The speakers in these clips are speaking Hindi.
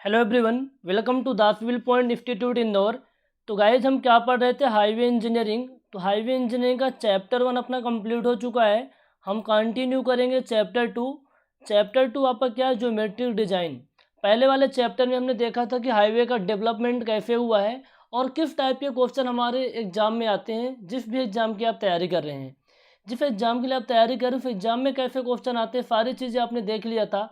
Hello everyone, welcome to the civil point institute Indore. तो गाइज हम क्या पढ़ रहे थे, हाईवे इंजीनियरिंग। तो हाईवे इंजीनियरिंग का चैप्टर 1 अपना कंप्लीट हो चुका है। हम कंटिन्यू करेंगे चैप्टर 2। चैप्टर 2 आपका क्या है, ज्योमेट्रिक डिजाइन। पहले वाले चैप्टर में हमने देखा था कि हाईवे का डेवलपमेंट कैसे हुआ है और किस टाइप के क्वेश्चन हमारे एग्जाम में आते हैं। जिस भी एग्जाम की आप तैयारी कर रहे हैं, जिस एग्जाम के लिए आप तैयारी कर रहे हो, उस एग्जाम में कैसे क्वेश्चन आते हैं, सारी चीज़ें आपने देख लिया था।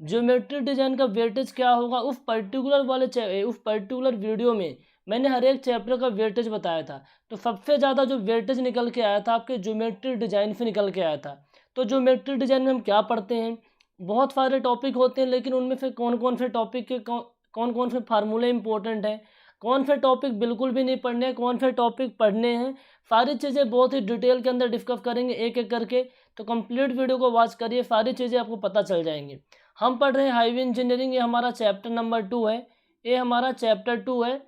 ज्योमेट्रिक डिजाइन का वेटेज क्या होगा उस पर्टिकुलर वीडियो में मैंने हर एक चैप्टर का वेटेज बताया था। तो सबसे ज़्यादा जो वेटेज निकल के आया था आपके ज्योमेट्रिक डिजाइन से निकल के आया था। तो ज्योमेट्रिक डिजाइन में हम क्या पढ़ते हैं, बहुत सारे टॉपिक होते हैं, लेकिन उनमें से कौन कौन से टॉपिक के कौन कौन से फार्मूले इंपॉर्टेंट हैं, कौन से टॉपिक बिल्कुल भी नहीं पढ़ने हैं, कौन से टॉपिक पढ़ने हैं, सारी चीज़ें बहुत ही डिटेल के अंदर डिस्कस करेंगे एक एक करके। तो कंप्लीट वीडियो को वॉच करिए, सारी चीज़ें आपको पता चल जाएंगी। हम पढ़ रहे हैं हाईवे इंजीनियरिंग, ये हमारा चैप्टर नंबर 2 है। ये हमारा चैप्टर 2 है।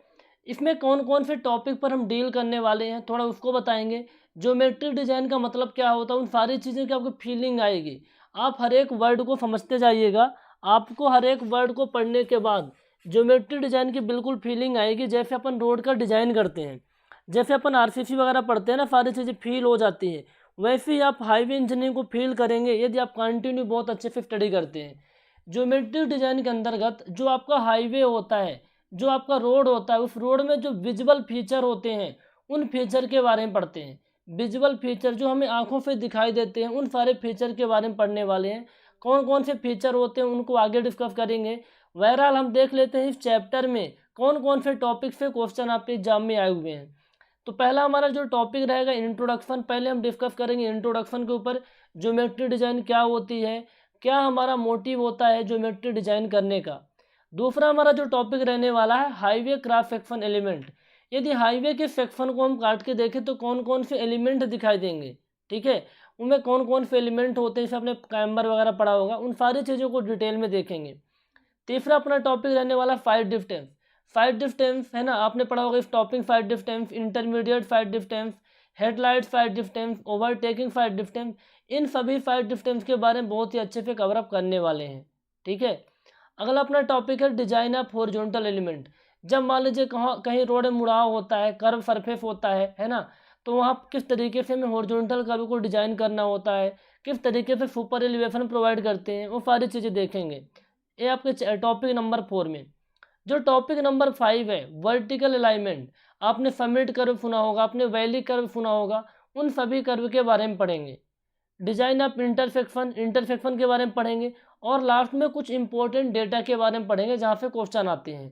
इसमें कौन कौन से टॉपिक पर हम डील करने वाले हैं थोड़ा उसको बताएंगे। ज्योमेट्रिक डिजाइन का मतलब क्या होता है, उन सारी चीज़ें की आपको फीलिंग आएगी। आप हर एक वर्ड को समझते जाइएगा। आपको हर एक वर्ड को पढ़ने के बाद ज्योमेट्रिक डिजाइन की बिल्कुल फीलिंग आएगी। जैसे अपन रोड का डिजाइन करते हैं, जैसे अपन आरसीसी वगैरह पढ़ते हैं ना, सारी चीज़ें फील हो जाती है। वैसे ही आप हाईवे इंजीनियरिंग को फील करेंगे यदि आप कंटिन्यू बहुत अच्छे से स्टडी करते हैं। ज्योमेट्रिक डिजाइन के अंतर्गत जो आपका हाईवे होता है, जो आपका रोड होता है, उस रोड में जो विजुअल फीचर होते हैं उन फीचर के बारे में पढ़ते हैं। विजुअल फीचर जो हमें आंखों से दिखाई देते हैं, उन सारे फीचर के बारे में पढ़ने वाले हैं। कौन कौन से फीचर होते हैं उनको आगे डिस्कस करेंगे। बहरहाल हम देख लेते हैं इस चैप्टर में कौन कौन से टॉपिक से क्वेश्चन आपके एग्जाम में आए हुए हैं। तो पहला हमारा जो टॉपिक रहेगा इंट्रोडक्शन। पहले हम डिस्कस करेंगे इंट्रोडक्शन के ऊपर, ज्योमेट्री डिजाइन क्या होती है, क्या हमारा मोटिव होता है ज्योमेट्री डिजाइन करने का। दूसरा हमारा जो टॉपिक रहने वाला है हाईवे क्रॉस सेक्शन एलिमेंट। यदि हाईवे के सेक्शन को हम काट के देखें तो कौन कौन से एलिमेंट दिखाई देंगे, ठीक है, उनमें कौन कौन से एलिमेंट होते हैं, जैसे आपने कैम्बर वगैरह पढ़ा होगा, उन सारी चीज़ों को डिटेल में देखेंगे। तीसरा अपना टॉपिक रहने वाला फाइव डिस्टेंस। फाइव डिस्टेंस है ना, आपने पढ़ा होगा इस topic, five distance, intermediate five distance, headlight five distance, overtaking five distance. इन सभी फाइव डिस्टेंस के बारे में बहुत ही अच्छे से कवर अप करने वाले हैं, ठीक है। अगला अपना टॉपिक है डिजाइन ऑफ हॉरिजॉन्टल एलिमेंट। जब मान लीजिए कहाँ कहीं रोड में मुड़ाव होता है, कर्व सरफेस होता है ना, तो वहाँ किस तरीके से हमें हॉरिजॉन्टल कर्व को डिजाइन करना होता है, किस तरीके से सुपर एलिवेशन प्रोवाइड करते हैं, वो सारी चीज़ें देखेंगे। ये आपके टॉपिक नंबर 4 में। जो टॉपिक नंबर 5 है वर्टिकल अलाइनमेंट। आपने समिट कर्व सुना होगा, आपने वैली कर्व सुना होगा, उन सभी कर्व के बारे में पढ़ेंगे। डिजाइन ऑफ इंटरसेक्शन, इंटरसेक्शन के बारे में पढ़ेंगे। और लास्ट में कुछ इंपॉर्टेंट डेटा के बारे में पढ़ेंगे जहाँ से क्वेश्चन आते हैं।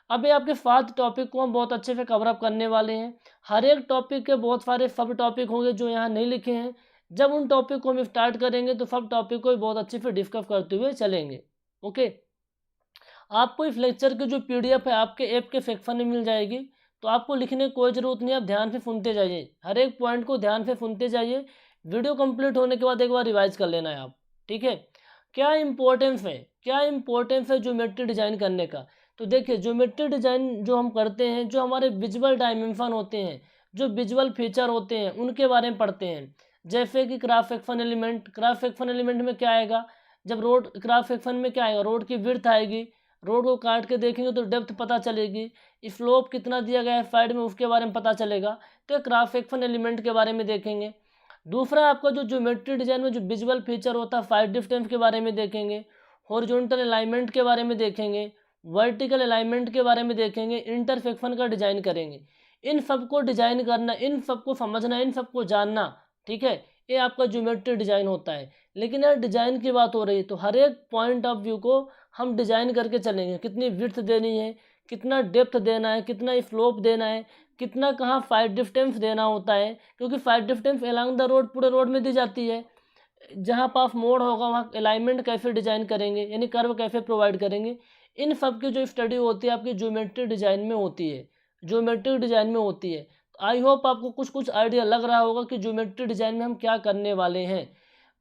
अब ये आपके 7 टॉपिक को हम बहुत अच्छे से कवर अप करने वाले हैं। हर एक टॉपिक के बहुत सारे सब टॉपिक होंगे जो यहाँ नहीं लिखे हैं। जब उन टॉपिक को हम स्टार्ट करेंगे तो सब टॉपिक को बहुत अच्छे से डिस्कस करते हुए चलेंगे। ओके, आपको इस लेक्चर की जो पीडीएफ है आपके ऐप के सेक्शन में मिल जाएगी। तो आपको लिखने की कोई ज़रूरत नहीं, आप ध्यान से सुनते जाइए, हर एक पॉइंट को ध्यान से सुनते जाइए। वीडियो कंप्लीट होने के बाद एक बार रिवाइज कर लेना है आप, ठीक है। क्या इंपॉर्टेंस है, क्या इंपॉर्टेंस है ज्योमेट्री डिजाइन करने का। तो देखिए, ज्योमेट्री डिजाइन जो हम करते हैं, जो हमारे विजुअल डायमेंशन होते हैं, जो विजुअल फीचर होते हैं, उनके बारे में पढ़ते हैं। जैसे कि cross section element, cross section element में क्या आएगा, जब रोड क्रॉस सेक्शन में क्या आएगा, रोड की विड्थ आएगी, रोड को काट के देखेंगे तो डेप्थ पता चलेगी, स्लोप कितना दिया गया है साइड में उसके बारे में पता चलेगा। तो क्रॉस सेक्शन एलिमेंट के बारे में देखेंगे। दूसरा आपका जो ज्योमेट्री डिजाइन में जो विजुअल फीचर होता है फाइव डिस्टेंस के बारे में देखेंगे, हॉरिजॉन्टल अलाइनमेंट के बारे में देखेंगे, वर्टिकल अलाइनमेंट के बारे में देखेंगे, इंटरसेक्शन का डिजाइन करेंगे। इन सबको डिजाइन करना, इन सबको समझना, इन सबको जानना, ठीक है, ये आपका ज्योमेट्री डिजाइन होता है। लेकिन यार डिजाइन की बात हो रही है तो हर एक पॉइंट ऑफ व्यू को हम डिजाइन करके चलेंगे। कितनी विड्थ देनी है, कितना डेप्थ देना है, कितना स्लोप देना है, कितना कहाँ फाइव डिस्टेंस देना होता है, क्योंकि five distance along the road पूरे रोड में दी जाती है। जहाँ पास मोड़ होगा वहाँ अलाइनमेंट कैसे डिजाइन करेंगे, यानी कर्व कैसे प्रोवाइड करेंगे। इन सब की जो स्टडी होती है आपकी ज्योमेट्री डिजाइन में होती है, ज्योमेट्रिक डिजाइन में होती है। आई होप आपको कुछ कुछ आइडिया लग रहा होगा कि ज्योमेट्री डिजाइन में हम क्या करने वाले हैं।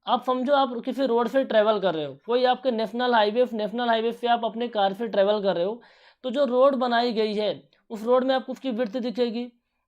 आप समझो आप किसी रोड से ट्रैवल कर रहे हो, कोई आपके नेशनल हाईवे से आप अपने कार से ट्रैवल कर रहे हो, तो जो रोड बनाई गई है उस रोड में आपको उसकी विड्थ दिखेगी।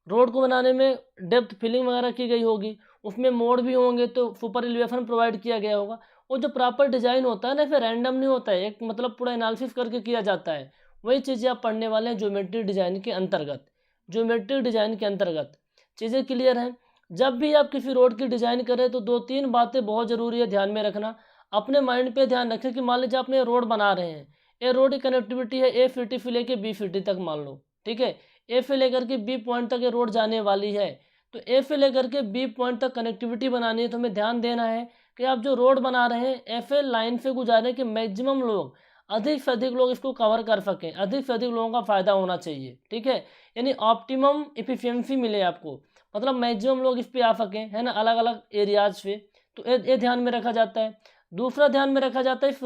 रोड को बनाने में डेप्थ फिलिंग वगैरह की गई होगी, उसमें मोड़ भी होंगे तो सुपर एलिवेशन प्रोवाइड किया गया होगा। वो जो प्रॉपर डिजाइन होता है ना, फिर रैंडम नहीं होता है, एक मतलब पूरा एनालिसिस करके किया जाता है। वही चीज़ें आप पढ़ने वाले हैं ज्योमेट्री डिज़ाइन के अंतर्गत। ज्योमेट्री डिज़ाइन के अंतर्गत चीज़ें क्लियर हैं। जब भी आप किसी रोड की डिज़ाइन करें तो 2-3 बातें बहुत ज़रूरी है ध्यान में रखना। अपने माइंड पे ध्यान रखें कि मान लीजिए आपने रोड बना रहे हैं, ये रोड की कनेक्टिविटी है ए सिटी से लेके बी सिटी तक मान लो, ठीक है। ए से लेकर के बी पॉइंट तक ये रोड जाने वाली है, तो ए से लेकर के बी पॉइंट तक कनेक्टिविटी बनानी है, तो हमें ध्यान देना है कि आप जो रोड बना रहे हैं ऐसे लाइन से गुजारे कि मैक्सिमम लोग, अधिक से अधिक लोग इसको कवर कर सकें, अधिक से अधिक लोगों का फ़ायदा होना चाहिए, ठीक है। यानी ऑप्टिमम एफिशिएंसी मिले आपको, मतलब मैक्सिमम लोग इस पे आ सकें, है ना, अलग अलग एरियाज पे। तो ये ध्यान में रखा जाता है। दूसरा ध्यान में रखा जाता है इस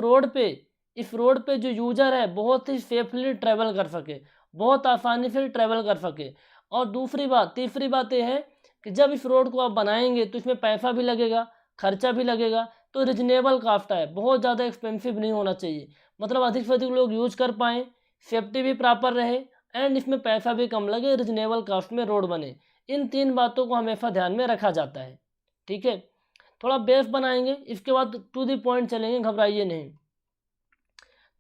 रोड पे जो यूजर है बहुत ही सेफली ट्रैवल कर सके, बहुत आसानी से ट्रैवल कर सके। और तीसरी बात ये है कि जब इस रोड को आप बनाएंगे तो इसमें पैसा भी लगेगा, खर्चा भी लगेगा, तो रिजनेबल कास्ट है, बहुत ज़्यादा एक्सपेंसिव नहीं होना चाहिए, मतलब अधिक से अधिक लोग यूज कर पाएँ, सेफ्टी भी प्रॉपर रहे एंड इसमें पैसा भी कम लगे, रिजनेबल कास्ट में रोड बने। इन 3 बातों को हमेशा ध्यान में रखा जाता है, ठीक है। थोड़ा बेस बनाएंगे, इसके बाद टू द पॉइंट चलेंगे, घबराइए नहीं।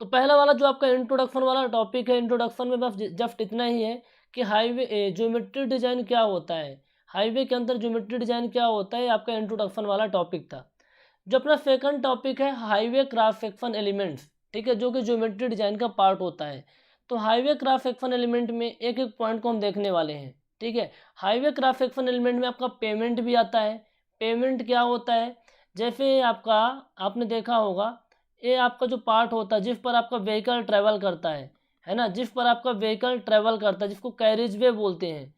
तो पहला वाला जो आपका इंट्रोडक्शन वाला टॉपिक है, इंट्रोडक्शन में बस जस्ट इतना ही है कि हाईवे ज्योमेट्री डिज़ाइन क्या होता है, हाईवे के अंदर ज्योमेट्री डिज़ाइन क्या होता है, आपका इंट्रोडक्शन वाला टॉपिक था। जो अपना सेकंड टॉपिक है हाईवे क्रॉस सेक्शन एलिमेंट्स, ठीक है, जो कि ज्योमेट्री डिज़ाइन का पार्ट होता है। तो हाईवे क्रॉस सेक्शन एलिमेंट में एक एक पॉइंट को हम देखने वाले हैं, ठीक है। हाईवे क्रॉस सेक्शन एलिमेंट में आपका पेमेंट भी आता है। पेमेंट क्या होता है, जैसे आपने देखा होगा, ये आपका जो पार्ट होता है जिस पर आपका व्हीकल ट्रैवल करता है ना, जिस पर आपका व्हीकल ट्रैवल करता है, जिसको कैरिज वे बोलते हैं,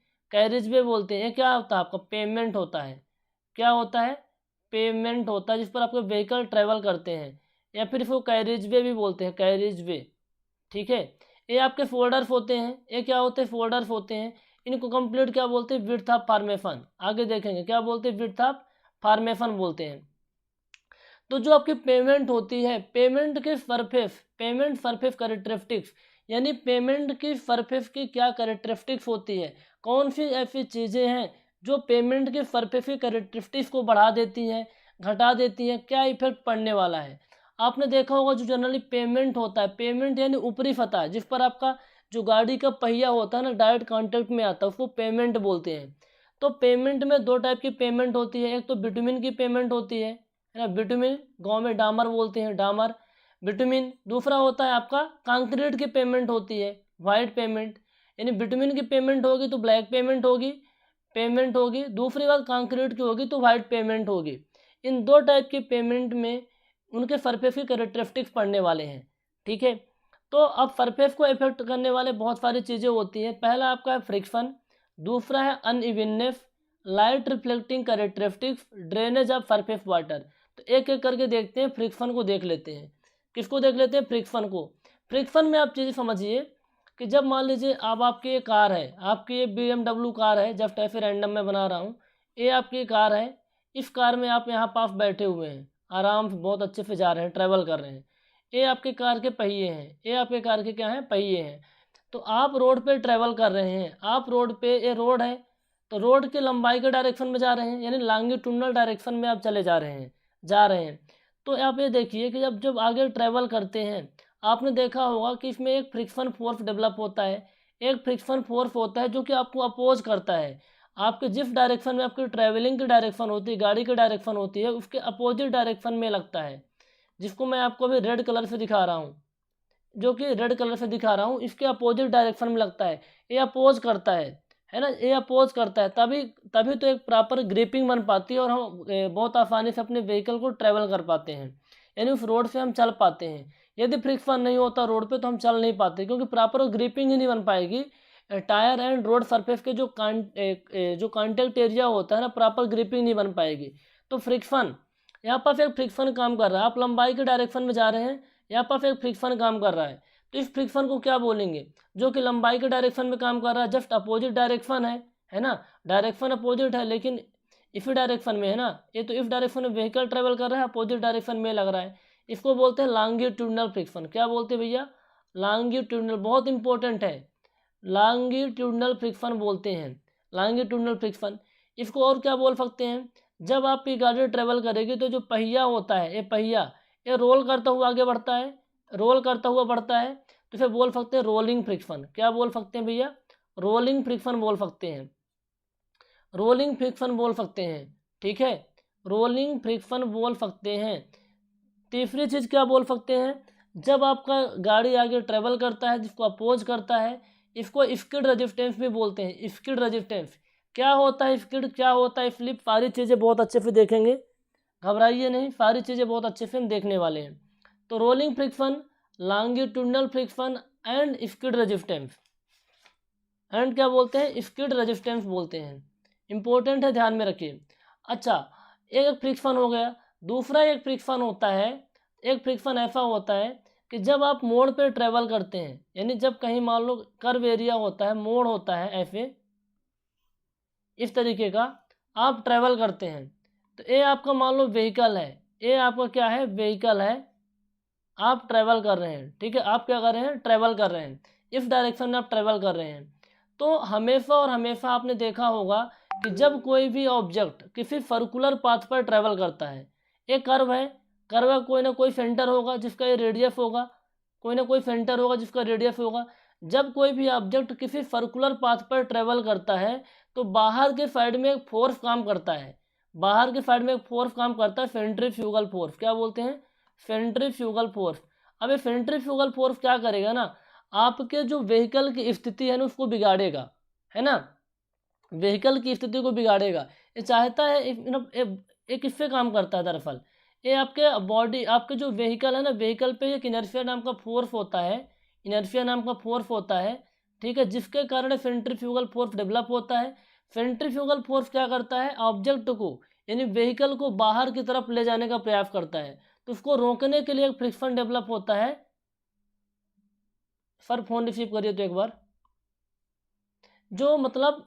ये क्या होता है, आपका पेमेंट होता है। क्या होता है, पेमेंट होता है, जिस पर आपके व्हीकल ट्रैवल करते हैं, या फिर इसको कैरिज वे भी बोलते हैं, कैरिज वे, ठीक है। ये आपके फोल्डर्स होते हैं, ये क्या होते हैं, फोल्डर्स होते हैं। इनको कंप्लीट क्या बोलते हैं, विड्थ ऑफ फॉर्मेशन, आगे देखेंगे क्या बोलते हैं, विड्थ ऑफ फॉर्मेशन बोलते हैं। तो जो आपकी पेमेंट होती है, पेमेंट सरफेस कैरेक्टरिस्टिक्स, यानी पेमेंट की सरफेस की क्या कैरेक्टरिस्टिक्स होती है, कौन सी ऐसी चीज़ें हैं जो पेमेंट के सरफेस की कैरेक्टरिस्टिक्स को बढ़ा देती हैं, घटा देती हैं, क्या इफेक्ट पड़ने वाला है। आपने देखा होगा जो जनरली पेमेंट होता है, पेमेंट यानी ऊपरी सतह जिस पर आपका जो गाड़ी का पहिया होता है ना डायरेक्ट कांटेक्ट में आता है, उसको पेमेंट बोलते हैं। तो पेमेंट में 2 टाइप की पेमेंट होती है, एक तो बिटुमिन की पेमेंट होती है ना, बिटुमिन, गांव में डामर बोलते हैं, डामर, बिटुमिन। दूसरा होता है आपका कंक्रीट की पेमेंट होती है, वाइट पेमेंट, यानी बिटुमिन की पेमेंट होगी तो ब्लैक पेमेंट होगी, दूसरी बात कंक्रीट की होगी तो वाइट पेमेंट होगी। इन 2 टाइप की पेमेंट में उनके सरफेस की कैरेक्टरिस्टिक्स पढ़ने वाले हैं, ठीक है। तो अब सरफेस को इफेक्ट करने वाले बहुत सारी चीज़ें होती हैं। पहला आपका है फ्रिक्शन, दूसरा है unevenness, light reflecting characteristics, drainage of surface water. तो एक एक करके देखते हैं, फ्रिक्शन को देख लेते हैं। किसको देख लेते हैं, फ्रिक्शन को। फ्रिक्शन में आप चीज़ें समझिए कि जब मान लीजिए अब आपकी ये कार है, आपकी ये BMW कार है, जस्ट ऐसे रैंडम में बना रहा हूँ, ये आपकी कार है, इस कार में आप यहाँ पास बैठे हुए हैं, आराम से बहुत अच्छे से जा रहे हैं, ट्रैवल कर रहे हैं। ये आपके कार के पहिए हैं, ये आपके कार के क्या हैं, पहिए हैं। तो आप रोड पे ट्रैवल कर रहे हैं, आप रोड पे, ये रोड है तो रोड की लंबाई के डायरेक्शन में जा रहे हैं, यानी लॉन्गिट्यूडनल डायरेक्शन में आप चले जा रहे हैं। तो आप ये देखिए कि जब जब आगे ट्रैवल करते हैं, आपने देखा होगा कि इसमें एक फ्रिक्शन फोर्स डेवलप होता है, एक फ्रिक्शन फोर्स होता है जो कि आपको अपोज करता है। आपके जिस डायरेक्शन में आपकी ट्रैवलिंग की डायरेक्शन होती है, गाड़ी की डायरेक्शन होती है, उसके अपोजिट डायरेक्शन में लगता है, जिसको मैं आपको अभी रेड कलर से दिखा रहा हूँ, इसके अपोजिट डायरेक्शन में लगता है, ये अपोज करता है ना, ये अपोज करता है, तभी तभी तो एक प्रॉपर ग्रिपिंग बन पाती है और हम बहुत आसानी से अपने व्हीकल को ट्रैवल कर पाते हैं, यानी उस रोड से हम चल पाते हैं। यदि फ्रिक्शन नहीं होता रोड पे तो हम चल नहीं पाते, क्योंकि प्रॉपर ग्रिपिंग ही नहीं बन पाएगी। टायर एंड रोड सरफेस के जो कॉन्टेक्ट एरिया होता है ना, प्रॉपर ग्रिपिंग नहीं बन पाएगी। तो फ्रिक्शन, यहाँ पर एक फ्रिक्शन काम कर रहा है, आप लंबाई के डायरेक्शन में जा रहे हैं, यहाँ पर एक फ्रिक्शन काम कर रहा है। तो इस फ्रिक्शन को क्या बोलेंगे, जो कि लंबाई के डायरेक्शन में काम कर रहा है, जस्ट अपोजिट डायरेक्शन है ना, डायरेक्शन अपोजिट है लेकिन इसी डायरेक्शन में है ना, ये तो इस डायरेक्शन में व्हीकल ट्रेवल कर रहा है, अपोजिट डायरेक्शन में लग रहा है, इसको बोलते हैं लॉन्गिट्यूडनल फ्रिक्शन। क्या बोलते हैं भैया, लॉन्गिट्यूडनल, बहुत इंपॉर्टेंट है, लॉन्गिट्यूडनल फ्रिक्शन बोलते हैं, लॉन्गिट्यूडनल फ्रिक्शन। इसको और क्या बोल सकते हैं, जब आपकी गाड़ी ट्रेवल करेगी तो जो पहिया होता है, ये पहिया ये रोल करता हुआ आगे बढ़ता है, रोल करता हुआ बढ़ता है तो फिर बोल सकते हैं रोलिंग फ्रिक्शन। क्या बोल सकते हैं भैया? रोलिंग फ्रिक्शन बोल सकते हैं, रोलिंग फ्रिक्शन बोल सकते हैं। ठीक है, रोलिंग फ्रिक्शन बोल सकते हैं। तीसरी चीज़ क्या बोल सकते हैं? जब आपका गाड़ी आगे ट्रेवल करता है जिसको अपोज करता है, इसको स्किड रेजिस्टेंस भी बोलते हैं। स्किड रेजिस्टेंस क्या होता है, स्किड क्या होता है, स्लिप, सारी चीज़ें बहुत अच्छे से देखेंगे, घबराइए नहीं, सारी चीज़ें बहुत अच्छे से हम देखने वाले हैं। तो rolling friction, longitudinal friction and skid resistance, and क्या बोलते हैं? स्किड रेजिस्टेंस बोलते हैं। इंपॉर्टेंट है, ध्यान में रखिए। अच्छा, एक फ्रिक्शन हो गया। दूसरा एक फ्रिक्शन होता है, एक फ्रिक्शन ऐसा होता है कि जब आप मोड़ पे ट्रेवल करते हैं, यानी जब कहीं मान लो कर्व एरिया होता है, मोड़ होता है ऐसे इस तरीके का, आप ट्रेवल करते हैं, तो ये आपका मान लो व्हीकल है, ये आपका क्या है? व्हीकल है, आप ट्रैवल कर रहे हैं। ठीक है, आप क्या कर रहे हैं? ट्रैवल कर रहे हैं, इस डायरेक्शन में आप ट्रैवल कर रहे हैं। तो हमेशा और हमेशा आपने देखा होगा कि जब कोई भी ऑब्जेक्ट किसी सर्कुलर पाथ पर ट्रैवल करता है, एक कर्व है, कर्व का कोई ना कोई सेंटर होगा जिसका ये रेडियस होगा, कोई ना कोई सेंटर होगा जिसका रेडियस होगा। जब कोई भी ऑब्जेक्ट किसी सर्कुलर पाथ पर ट्रैवल करता है तो बाहर के साइड में एक फोर्स काम करता है, बाहर के साइड में एक फोर्स काम करता है, सेंट्रीफ्यूगल फोर्स। क्या बोलते हैं? Centrifugal force. अब ये सेंट्रीफ्यूगल फोर्स क्या करेगा ना, आपके जो व्हीकल की स्थिति है ना उसको बिगाड़ेगा, है ना, व्हीकल की स्थिति को बिगाड़ेगा। ये चाहता है एक इससे काम करता है दरअसल, ये आपके बॉडी, आपके जो व्हीकल है ना, व्हीकल पे एक इनर्शिया नाम का फोर्स होता है, इनर्शिया नाम का फोर्स होता है। ठीक है, जिसके कारण सेंट्रीफ्यूगल फोर्स डेवलप होता है। सेंट्रीफ्यूगल फोर्स क्या करता है? ऑब्जेक्ट को, यानी व्हीकल को बाहर की तरफ ले जाने का प्रयास करता है, तो उसको रोकने के लिए एक फ्रिक्शन डेवलप होता है। सर फोन रिसीव करिए तो एक बार। जो मतलब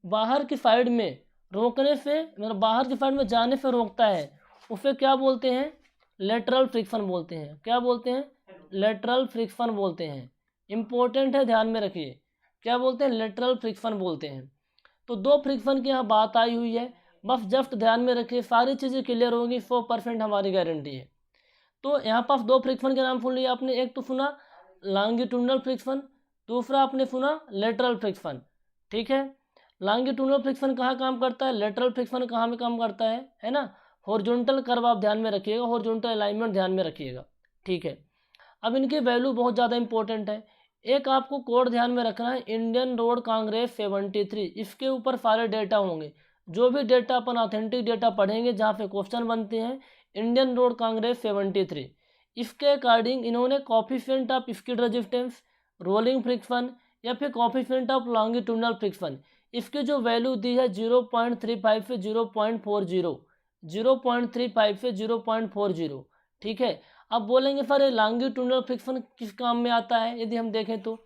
बाहर की साइड में रोकने से, मतलब बाहर की साइड में जाने से रोकता है, उसे क्या बोलते हैं? लेटरल फ्रिक्शन बोलते हैं। क्या बोलते हैं? लेटरल फ्रिक्शन बोलते हैं। इंपॉर्टेंट है, ध्यान में रखिए। क्या बोलते हैं? लेटरल फ्रिक्शन बोलते हैं। तो दो फ्रिक्शन की यहाँ बात आई हुई है, बस जस्ट ध्यान में रखिए, सारी चीज़ें क्लियर होंगी, 100% हमारी गारंटी है। तो यहाँ पास दो फ्रिक्शन के नाम सुन लिया आपने, एक तो सुना लॉन्गिट्यूडनल फ्रिक्शन, दूसरा आपने सुना लेटरल फ्रिक्शन। ठीक है, लॉन्गिट्यूडनल फ्रिक्शन कहाँ काम करता है, लेटरल फ्रिक्शन कहाँ में काम करता है ना। हॉरिजॉन्टल कर्व आप ध्यान में रखिएगा, हॉरिजॉन्टल अलाइनमेंट ध्यान में रखिएगा। ठीक है, अब इनकी वैल्यू बहुत ज़्यादा इंपॉर्टेंट है। एक आपको कोड ध्यान में रखना है, इंडियन रोड कांग्रेस 73, इसके ऊपर सारे डेटा होंगे। जो भी डेटा अपन ऑथेंटिक डेटा पढ़ेंगे जहाँ पे क्वेश्चन बनते हैं, इंडियन रोड कांग्रेस 73, इसके अकॉर्डिंग इन्होंने coefficient of skid resistance, rolling friction या फिर कॉफिशिएंट ऑफ लॉन्गिट्यूडनल फ्रिक्शन, इसकी जो वैल्यू दी है 0.35 से 0.40, 0.35 से 0.40। ठीक है, अब बोलेंगे सर ये लॉन्गिट्यूडनल फ्रिक्शन किस काम में आता है? यदि हम देखें तो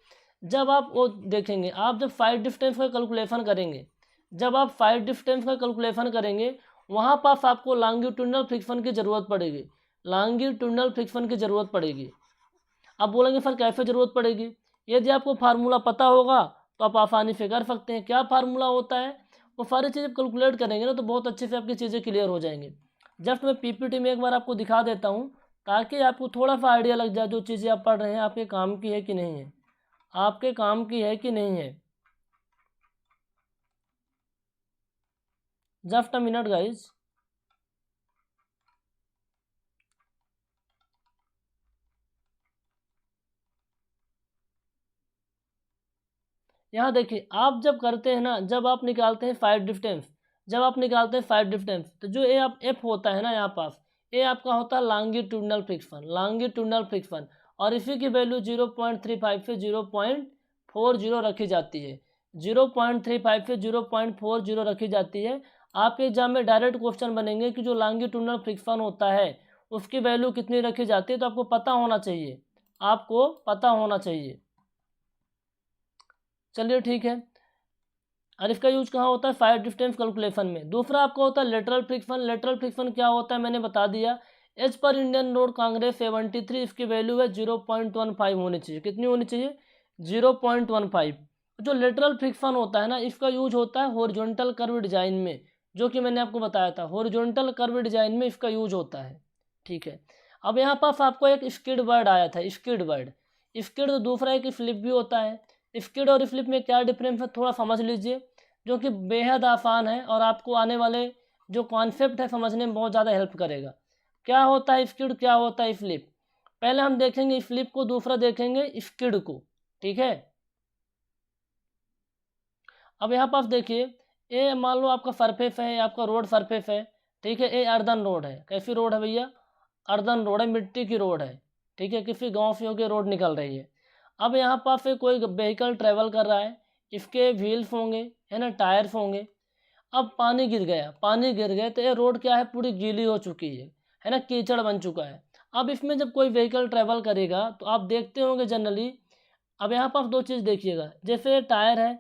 जब आप वो देखेंगे, आप जब साइड डिस्टेंस का कैलकुलेशन करेंगे, जब आप साइड डिस्टेंस का कैलकुलेशन करेंगे, वहाँ पास आपको लॉन्गिट्यूडनल फ्रिक्शन की ज़रूरत पड़ेगी, लॉन्गिट्यूडनल फ्रिक्शन की ज़रूरत पड़ेगी। अब बोलेंगे सर कैसे ज़रूरत पड़ेगी? यदि आपको फार्मूला पता होगा तो आप आसानी से कर सकते हैं। क्या फार्मूला होता है? वो सारी चीज़ें कैलकुलेट करेंगे ना तो बहुत अच्छे से आपकी चीज़ें क्लियर हो जाएंगी। जस्ट मैं पीपीटी में एक बार आपको दिखा देता हूँ ताकि आपको थोड़ा सा आइडिया लग जाए, जो चीज़ें आप पढ़ रहे हैं आपके काम की है कि नहीं है, आपके काम की है कि नहीं है। Just a minute guys. यहाँ देखिए, आप जब करते हैं ना, जब आप निकालते हैं साइड डिस्टेंस, जब आप निकालते हैं साइड डिस्टेंस, तो जो ए आप एफ होता है ना यहाँ पास, ये आपका होता है लॉन्गिट्यूडनल फ्रिक्शन, लॉन्गिट्यूडनल फ्रिक्शन, और इसी की वैल्यू 0.35 से 0.40 रखी जाती है, 0.35 से 0.40 रखी जाती है। आपके एग्जाम में डायरेक्ट क्वेश्चन बनेंगे कि जो लॉन्गिट्यूडनल फ्रिक्शन होता है उसकी वैल्यू कितनी रखी जाती है, तो आपको पता होना चाहिए, आपको पता होना चाहिए। चलिए ठीक है, और इसका यूज कहाँ होता है? साइड डिस्टेंस कैलकुलेशन में। दूसरा आपका होता है लेटरल फ्रिक्शन। लेटरल फ्रिक्शन क्या होता है मैंने बता दिया, एज पर इंडियन रोड कांग्रेस 73, इसकी वैल्यू है 0.15 होनी चाहिए। कितनी होनी चाहिए? 0.15। जो लेटरल फ्रिक्शन होता है ना, इसका यूज होता है हॉरिजॉन्टल कर्व डिजाइन में, जो कि मैंने आपको बताया था, हॉरिजॉन्टल कर्व डिजाइन में इसका यूज होता है। ठीक है, अब यहाँ पास आपको एक स्किड वर्ड आया था, स्किड वर्ड। स्किड तो दूसरा एक फ्लिप भी होता है। स्किड और फ्लिप में क्या डिफरेंस है थोड़ा समझ लीजिए, जो कि बेहद आसान है और आपको आने वाले जो कॉन्सेप्ट है समझने में बहुत ज़्यादा हेल्प करेगा। क्या होता है स्किड, क्या होता है फ्लिप, पहले हम देखेंगे फ्लिप को, दूसरा देखेंगे स्किड को, ठीक है। अब यहाँ पास देखिए, ये मान लो आपका सरफेस है, आपका रोड सरफेस है, ठीक है। ये अर्दन रोड है, कैसी रोड है भैया, अर्दन रोड है, मिट्टी की रोड है, ठीक है। किसी गांव से होकर रोड निकल रही है। अब यहाँ पास से कोई व्हीकल ट्रेवल कर रहा है, इसके व्हील्स होंगे, है ना, टायर्स होंगे। अब पानी गिर गया, पानी गिर गया तो ये रोड क्या है, पूरी गीली हो चुकी है ना, कीचड़ बन चुका है। अब इसमें जब कोई व्हीकल ट्रेवल करेगा तो आप देखते होंगे जनरली, अब यहाँ पर दो चीज़ देखिएगा, जैसे टायर है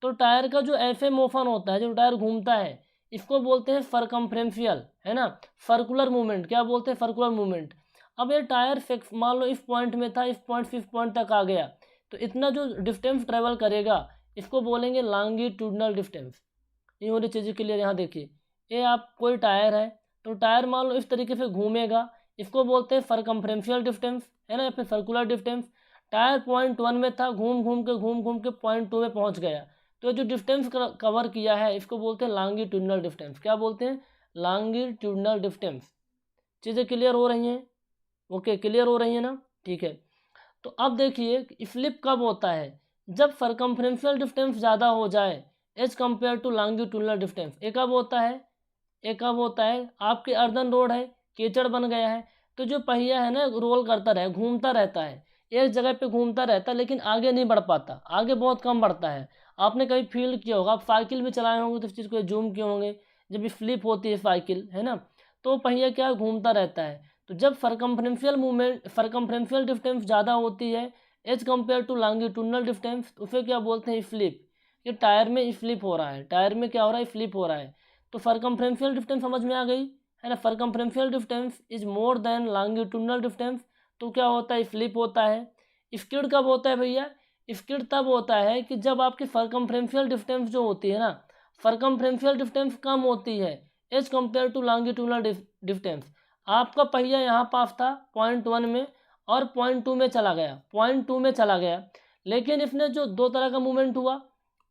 तो टायर का जो ऐसे मोशन होता है, जो टायर घूमता है, इसको बोलते हैं सरकमफ्रेंशियल, है ना, सर्कुलर मूवमेंट। क्या बोलते हैं, सर्कुलर मूवमेंट। अब ये टायर फिक्स मान लो इस पॉइंट में था, इस पॉइंट से इस पॉइंट तक आ गया, तो इतना जो डिस्टेंस ट्रेवल करेगा इसको बोलेंगे लॉन्गिट्यूडनल डिस्टेंस। ये वाली चीज़ें क्लियर। यहाँ देखिए, ये आप कोई टायर है तो टायर मान लो इस तरीके से घूमेगा, इसको बोलते हैं सरकमफ्रेंशियल डिस्टेंस, है ना, या फिर सर्कुलर डिस्टेंस। टायर पॉइंट 1 में था, घूम घूम के पॉइंट 2 में पहुंच गया, तो जो डिस्टेंस कवर किया है इसको बोलते हैं लॉन्गिट्यूडनल डिस्टेंस। क्या बोलते हैं, लॉन्गिट्यूडनल डिस्टेंस। चीज़ें क्लियर हो रही हैं, ओके, क्लियर हो रही है ना, ठीक है। तो अब देखिए स्लिप कब होता है, जब सरकमफ्रेंशियल डिस्टेंस ज़्यादा हो जाए as compare to longitudinal distance. ये कब होता है, ये कब होता है, आपके अर्दन रोड है, कीचड़ बन गया है, तो जो पहिया है ना रोल करता रहे, घूमता रहता है, एक जगह पे घूमता रहता है, लेकिन आगे नहीं बढ़ पाता, आगे बहुत कम बढ़ता है। आपने कभी फील किया होगा, आप साइकिल भी चलाए होंगे तो इस चीज़ को जूम किए होंगे, जब स्लिप होती है साइकिल, है ना, तो पहिया क्या घूमता रहता है। तो जब सरकमफ्रेंशियल मूवमेंट, सरकमफ्रेंशियल डिस्टेंस ज़्यादा होती है as compare to longitudinal distance, उसे क्या बोलते हैं, स्लिप। कि टायर में स्लिप हो रहा है, टायर में क्या हो रहा है, स्लिप हो रहा है। तो सरकमफ्रेंशियल डिस्टेंस समझ में आ गई, है ना, circumferential distance is more than longitudinal distance, तो क्या होता है, स्लिप होता है। स्किड कब होता है भैया, स्किड तब होता है कि जब आपकी सरकमफ्रेंशियल डिस्टेंस जो होती है ना, सरकमफ्रेंशियल डिस्टेंस कम होती है as compare to longitudinal distance. आपका पहिया यहाँ पास था पॉइंट 1 में और पॉइंट 2 में चला गया, पॉइंट 2 में चला गया, लेकिन इसने जो दो तरह का मूवमेंट हुआ,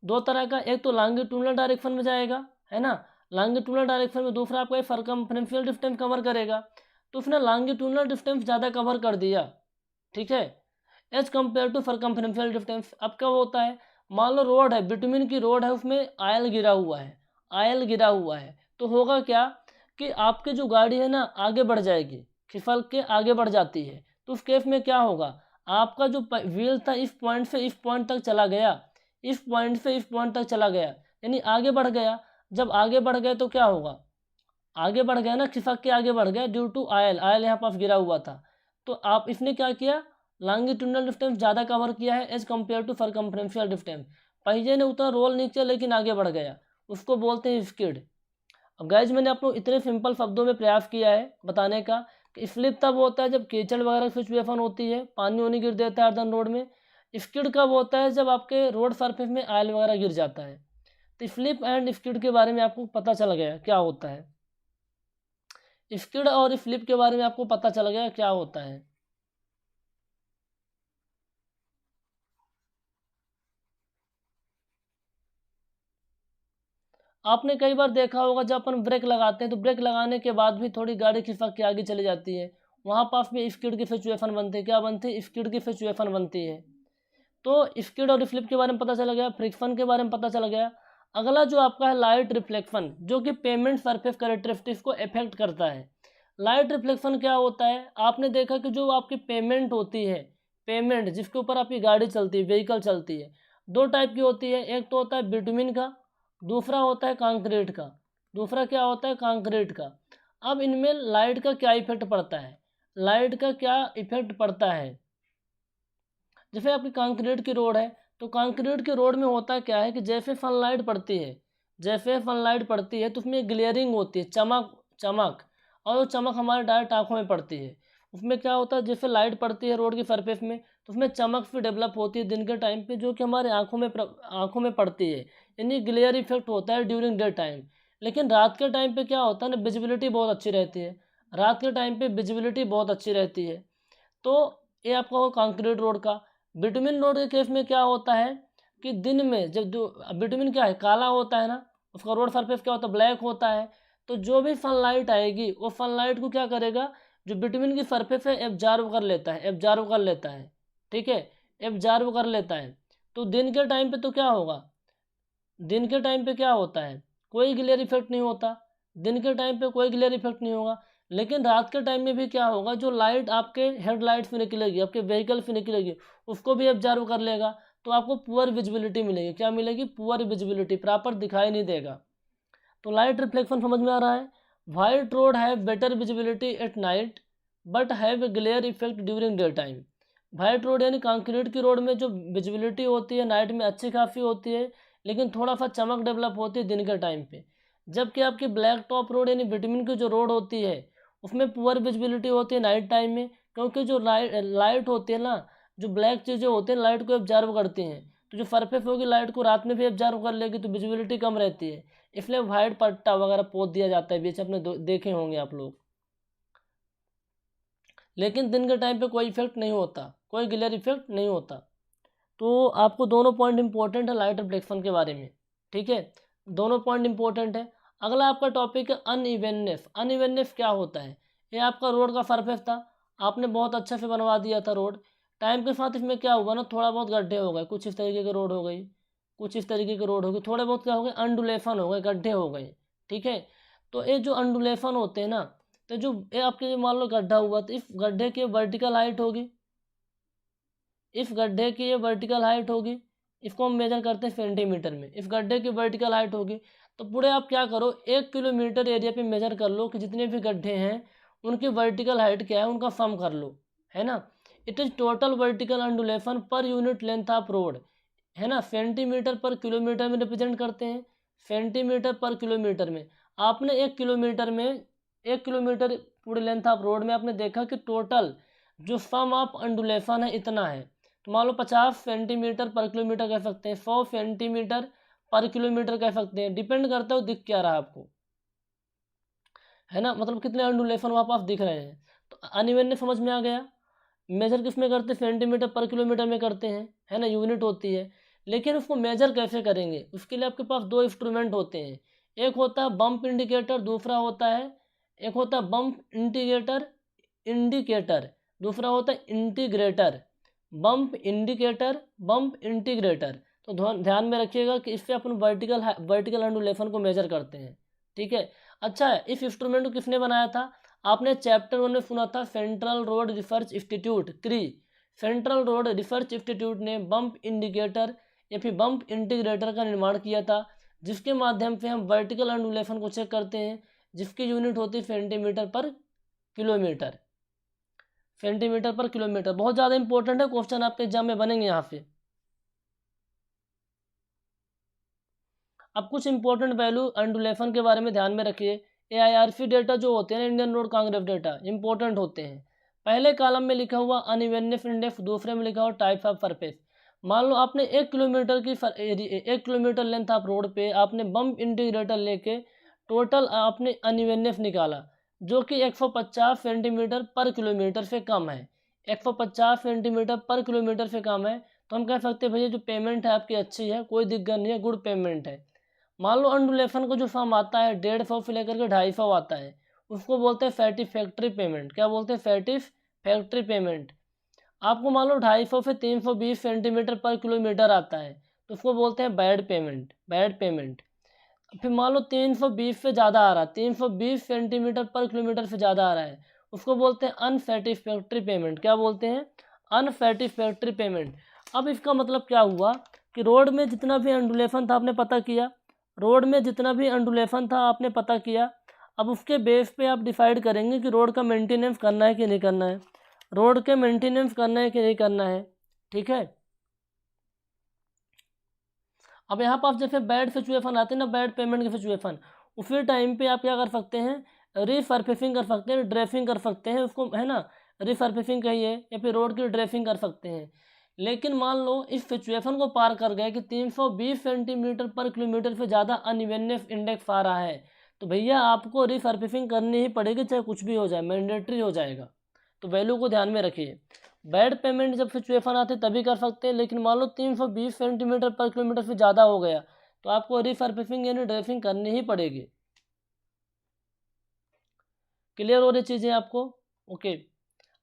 दो तरह का, एक तो लॉन्गिट्यूडनल डायरेक्शन में जाएगा, है ना, लॉन्गिट्यूडनल डायरेक्शन में, दूसरा आपका सरकमफ्रेंशियल डिस्टेंस कवर करेगा, तो उसने लॉन्गिट्यूडनल डिस्टेंस ज़्यादा कवर कर दिया, ठीक है, as compare to circumferential distance. अब क्या होता है, मान लो रोड है, बिटुमिन की रोड है, उसमें आयल गिरा हुआ है, आयल गिरा हुआ है, तो होगा क्या कि आपकी जो गाड़ी है ना आगे बढ़ जाएगी, फिसल के आगे बढ़ जाती है, तो उस केस में क्या होगा, आपका जो व्हील था इस पॉइंट से इस पॉइंट तक चला गया, इस पॉइंट से इस पॉइंट तक चला गया, यानी आगे बढ़ गया। जब आगे बढ़ गए तो क्या होगा, आगे बढ़ गया ना, खिसक के आगे बढ़ गया ड्यू टू आयल, आयल यहाँ पास गिरा हुआ था। तो आप इसने क्या किया, लॉन्गिट्यूडनल डिस्टेंस ज़्यादा कवर किया है as compare to circumferential distance. पहिए ने उतना रोल नहीं किया लेकिन आगे बढ़ गया, उसको बोलते हैं स्किड। अब गाइज मैंने आपको इतने सिंपल शब्दों में प्रयास किया है बताने का कि स्लिप तब होता है जब कीचड़ वगैरह की सिचुएशन होती है, पानी वानी गिर देता है अर्दन रोड में। स्किड कब होता है, जब आपके रोड सरफेस में आयल वगैरह गिर जाता है। तो स्लिप एंड स्किड के बारे में आपको पता चल गया क्या होता है, स्किड और स्लिप के बारे में आपको पता चल गया क्या होता है। आपने कई बार देखा होगा जब अपन ब्रेक लगाते हैं तो ब्रेक लगाने के बाद भी थोड़ी गाड़ी खिसक के आगे चली जाती है, वहाँ पास भी स्किड की सिचुएशन बनती है, क्या बनती है, स्किड की सिचुएशन बनती है। तो स्किड और फ्लिप के बारे में पता चला गया, फ्रिक्शन के बारे में पता चला गया। अगला जो आपका है लाइट रिफ्लेक्शन, जो कि पेमेंट सरफेस कैरेक्टरिस्टिक्स को इफेक्ट करता है। लाइट रिफ्लेक्शन क्या होता है, आपने देखा कि जो आपकी पेमेंट होती है, पेमेंट जिसके ऊपर आपकी गाड़ी चलती है, व्हीकल चलती है, दो टाइप की होती है, एक तो होता है बिटुमिन का, दूसरा होता है कंक्रीट का, दूसरा क्या होता है, कंक्रीट का। अब इनमें लाइट का क्या इफेक्ट पड़ता है, लाइट का क्या इफेक्ट पड़ता है, जैसे आपकी कंक्रीट की रोड है तो कंक्रीट की रोड में होता क्या है कि जैसे सनलाइट पड़ती है, जैसे सनलाइट पड़ती है तो उसमें ग्लेयरिंग होती है, चमक चमक, और वो चमक हमारे डायरेक्ट आँखों में पड़ती है। उसमें क्या होता है, जैसे लाइट पड़ती है रोड की सरफेस में तो उसमें चमक भी डेवलप होती है दिन के टाइम पे, जो कि हमारे आँखों में पड़ती है, यानी ग्लेयर इफेक्ट होता है ड्यूरिंग डे टाइम। लेकिन रात के टाइम पे क्या होता है ना, विजिबिलिटी बहुत अच्छी रहती है। रात के टाइम पे विजिबिलिटी बहुत अच्छी रहती है। तो ये आपका हो कंक्रीट रोड का। बिटुमिन रोड के केस में क्या होता है कि दिन में जब जो बिटुमिन क्या है, काला होता है ना, उसका रोड सरफेस क्या होता है, ब्लैक होता है। तो जो भी सनलाइट आएगी वो सनलाइट को क्या करेगा, जो बिटुमिन की सरफेस है एब्जॉर्ब कर लेता है, एब्जॉर्ब कर लेता है, ठीक है, एब्जॉर्ब कर लेता है। तो दिन के टाइम पे तो क्या होगा, दिन के टाइम पे क्या होता है, कोई ग्लेयर इफेक्ट नहीं होता, दिन के टाइम पे कोई ग्लेयर इफेक्ट नहीं होगा। लेकिन रात के टाइम में भी क्या होगा, जो लाइट आपके हेडलाइट्स में निकलेगी, आपके व्हीकल से निकलेगी, उसको भी ऑब्जर्व कर लेगा। तो आपको पुअर विजिबिलिटी मिलेगी। क्या मिलेगी, पुअर विजिबिलिटी, प्रॉपर दिखाई नहीं देगा। तो लाइट रिफ्लेक्शन समझ में आ रहा है। White road have better visibility at night but have glare effect during day time. White road यानी कंक्रीट की रोड में जो विजिबिलिटी होती है नाइट में अच्छी काफ़ी होती है, लेकिन थोड़ा सा चमक डेवलप होती है दिन के टाइम पे। जबकि आपकी ब्लैक टॉप रोड यानी विटामिन की जो रोड होती है उसमें पुअर विजिबिलिटी होती है नाइट टाइम में, क्योंकि जो लाइट होती है ना, जो ब्लैक चीज़ें होती हैं लाइट को ऑब्जर्व करती हैं। तो जो सरफेस होगी लाइट को रात में भी ऑब्जर्व कर लेगी, तो विजिबिलिटी कम रहती है। इसलिए वाइट पट्टा वगैरह पोत दिया जाता है बीच, अपने देखे होंगे आप लोग। लेकिन दिन के टाइम पे कोई इफेक्ट नहीं होता, कोई ग्लेयर इफेक्ट नहीं होता। तो आपको दोनों पॉइंट इंपॉर्टेंट है लाइट रिफ्लेक्शन के बारे में, ठीक है, दोनों पॉइंट इंपॉर्टेंट है। अगला आपका टॉपिक है अनइवननेस। अनइवननेस क्या होता है, ये आपका रोड का सरफेस था, आपने बहुत अच्छे से बनवा दिया था रोड। टाइम के साथ इसमें क्या हुआ ना, थोड़ा बहुत गड्ढे हो गए, कुछ इस तरीके की रोड हो गई, कुछ इस तरीके की रोड हो गई, थोड़े बहुत क्या हो गए, अंडुलेशन हो गए, गड्ढे हो गए, ठीक है। तो ये जो अंडुलेशन होते हैं ना, तो जो ये आपके मान लो गड्ढा हुआ, तो इस गड्ढे की वर्टिकल हाइट होगी, इस गड्ढे की ये वर्टिकल हाइट होगी, इसको हम मेजर करते हैं सेंटीमीटर में, इस गड्ढे की वर्टिकल हाइट होगी। तो पूरे आप क्या करो, 1 किलोमीटर एरिया पे मेजर कर लो कि जितने भी गड्ढे हैं उनकी वर्टिकल हाइट क्या है, उनका सम कर लो, है ना। It is total vertical undulation per unit length of road, है ना, सेंटीमीटर पर किलोमीटर में रिप्रेजेंट करते हैं, सेंटीमीटर पर किलोमीटर में। आपने 1 किलोमीटर में, 1 किलोमीटर पूरे लेंथ ऑफ रोड में आपने देखा कि टोटल जो सम ऑफ अंडुलेशन है इतना है। तो मान लो 50 सेंटीमीटर पर किलोमीटर कह सकते हैं, 100 सेंटीमीटर पर किलोमीटर कह सकते हैं, डिपेंड करता है दिख क्या रहा है आपको, है ना, मतलब कितने अंडुलेशन वहाँ पास दिख रहे हैं। तो अनइवन समझ में आ गया। मेजर किस में करते हैं, सेंटीमीटर पर किलोमीटर में करते हैं, है ना, यूनिट होती है। लेकिन उसको मेजर कैसे करेंगे, उसके लिए आपके पास दो इंस्ट्रूमेंट होते हैं, एक होता है बम्प इंडिकेटर, दूसरा होता है, एक होता है बम्प इंडिकेटर इंडिकेटर, दूसरा होता है integrator. Bump indicator, bump integrator. तो ध्यान में रखिएगा कि इससे अपन वर्टिकल अंडुलेशन को मेजर करते हैं, ठीक है। अच्छा है, इस इंस्ट्रूमेंट को किसने बनाया था, आपने चैप्टर 1 में सुना था, सेंट्रल रोड रिसर्च इंस्टीट्यूट क्री। सेंट्रल रोड रिसर्च इंस्टीट्यूट ने बम्प इंडिकेटर या फिर बम्प इंटीग्रेटर का निर्माण किया था, जिसके माध्यम से हम वर्टिकल अंडुलेशन को चेक करते हैं, जिसकी यूनिट होती है सेंटीमीटर पर किलोमीटर, सेंटीमीटर पर किलोमीटर। बहुत ज़्यादा इंपॉर्टेंट है, क्वेश्चन आपके एग्जाम में बनेंगे यहाँ से। अब कुछ इंपॉर्टेंट वैल्यू अंडुलेशन के बारे में ध्यान में रखिए। AIRC डेटा जो होते हैं, Indian Road Congress data, important होते हैं। पहले कॉलम में लिखा हुआ अनइवननेस इंडेक्स, दूसरे में लिखा हुआ टाइप्स ऑफ सरफेस। मान लो आपने 1 किलोमीटर लेंथ ऑफ रोड पे आपने बम्प इंटीग्रेटर लेके टोटल आपने अनइवननेस निकाला, जो कि 150 सेंटीमीटर पर किलोमीटर से कम है, 150 सेंटीमीटर पर किलोमीटर से कम है। तो हम कह सकते हैं भैया जो पेमेंट है आपकी अच्छी है, कोई दिक्कत नहीं है, गुड पेमेंट है। मान लो अंडुलेशन को जो सम आता है 150 से लेकर के 250 आता है, उसको बोलते हैं सेटिस्फैक्ट्री पेमेंट। क्या बोलते हैं, सेटिस्फैक्ट्री पेमेंट। आपको मान लो 250 से 320 सेंटीमीटर पर किलोमीटर आता है, तो उसको बोलते हैं बैड पेमेंट, बैड पेमेंट। फिर मान लो 320 से ज़्यादा आ रहा है, 320 सेंटीमीटर पर किलोमीटर से ज़्यादा आ रहा है, उसको बोलते हैं अनसेटिस्फैक्ट्री पेमेंट। क्या बोलते हैं, अनसेटिस्फैक्ट्री पेमेंट। अब इसका मतलब क्या हुआ कि रोड में जितना भी अंडुलेशन था आपने पता किया, रोड में जितना भी अंडुलेशन था आपने पता किया। अब उसके बेस पे आप डिसाइड करेंगे कि रोड का मेंटेनेंस करना है कि नहीं करना है, रोड के मेंटेनेंस करना है कि नहीं करना है, ठीक है। अब यहाँ पर जैसे बैड सिचुएशन आते हैं ना, बैड पेमेंट की सिचुएशन, उसी टाइम पे आप क्या कर सकते हैं, रीसर्फेसिंग कर सकते हैं, ड्रेसिंग कर सकते हैं उसको, है ना, रीसर्फेसिंग कहिए या फिर रोड की ड्रेसिंग कर सकते हैं। लेकिन मान लो इस सिचुएशन को पार कर गए कि 320 सेंटीमीटर पर किलोमीटर से ज़्यादा अनइवननेस इंडेक्स आ रहा है, तो भैया आपको रिसर्फेसिंग करनी ही पड़ेगी, चाहे कुछ भी हो जाए, मैंडेटरी हो जाएगा। तो वैल्यू को ध्यान में रखिए। बेड पेमेंट जब सिचुएशन आती है तभी कर सकते हैं, लेकिन मान लो 320 सेंटीमीटर पर किलोमीटर से ज़्यादा हो गया तो आपको रिसर्फेसिंग यानी ड्रेसिंग करनी ही पड़ेगी। क्लियर हो रही चीज़ें आपको? ओके।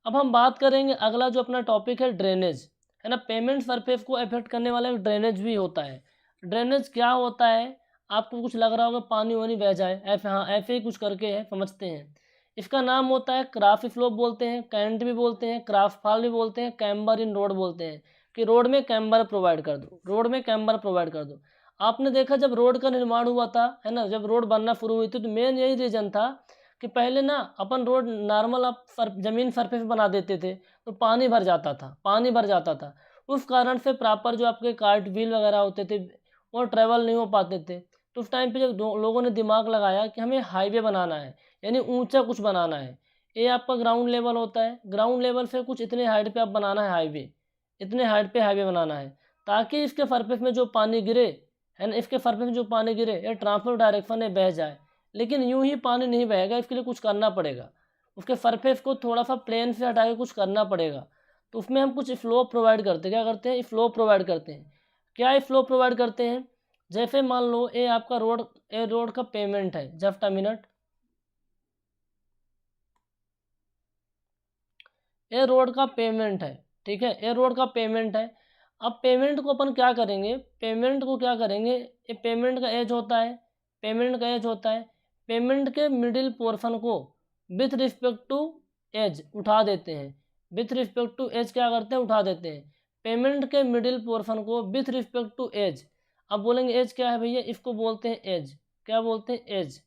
अब हम बात करेंगे अगला जो अपना टॉपिक है ड्रेनेज, है ना। पेमेंट सरफेस को अफेक्ट करने वाला एक ड्रेनेज भी होता है। ड्रेनेज क्या होता है? आपको कुछ लग रहा होगा पानी वानी बह जाए, ऐसे, हाँ ऐसे ही कुछ करके है, समझते हैं। इसका नाम होता है क्राफ्ट फ्लोप बोलते हैं, कैंट भी बोलते हैं, क्राफ्ट फॉल भी बोलते हैं, कैम्बर इन रोड बोलते हैं, कि रोड में कैम्बर प्रोवाइड कर दो, रोड में कैम्बर प्रोवाइड कर दो। आपने देखा जब रोड का निर्माण हुआ था, है ना, जब रोड बनना शुरू हुई थी तो मेन यही रीजन था कि पहले ना अपन रोड नॉर्मल आप ज़मीन सरफेस बना देते थे तो पानी भर जाता था, पानी भर जाता था। उस कारण से प्रॉपर जो आपके कार्ट व्हील वगैरह होते थे वो ट्रैवल नहीं हो पाते थे। तो उस टाइम पे जब लोगों ने दिमाग लगाया कि हमें हाईवे बनाना है, यानी ऊंचा कुछ बनाना है। ये आपका ग्राउंड लेवल होता है, ग्राउंड लेवल से कुछ इतने हाइट पे आप बनाना है हाईवे, इतने हाइट पे हाईवे बनाना है, ताकि इसके सरफेस में जो पानी गिरे, है ना, इसके सरफेस में जो पानी गिरे ये ट्रांसफर डायरेक्शन में बह जाए। लेकिन यूं ही पानी नहीं बहेगा, इसके लिए कुछ करना पड़ेगा, उसके सरफेस को थोड़ा सा प्लेन से हटा के कुछ करना पड़ेगा। तो उसमें हम कुछ फ्लो प्रोवाइड करते हैं। क्या करते हैं? फ्लो प्रोवाइड करते हैं। क्या फ्लो प्रोवाइड करते हैं? जैसे मान लो ये आपका रोड, ये रोड का पेमेंट है, जस्ट अ मिनट, ये रोड का पेमेंट है, ठीक है, ये रोड का पेमेंट है। अब पेमेंट को अपन क्या करेंगे, पेमेंट को क्या करेंगे, ये पेमेंट का एज होता है, पेमेंट का एज होता है, पेमेंट के मिडिल पोर्शन को विथ रिस्पेक्ट टू एज उठा देते हैं, विथ रिस्पेक्ट टू एज क्या करते हैं, उठा देते हैं। पेमेंट के मिडिल पोर्शन को विथ रिस्पेक्ट टू एज, अब बोलेंगे एज क्या है भैया, इसको बोलते हैं एज, क्या बोलते हैं, एज।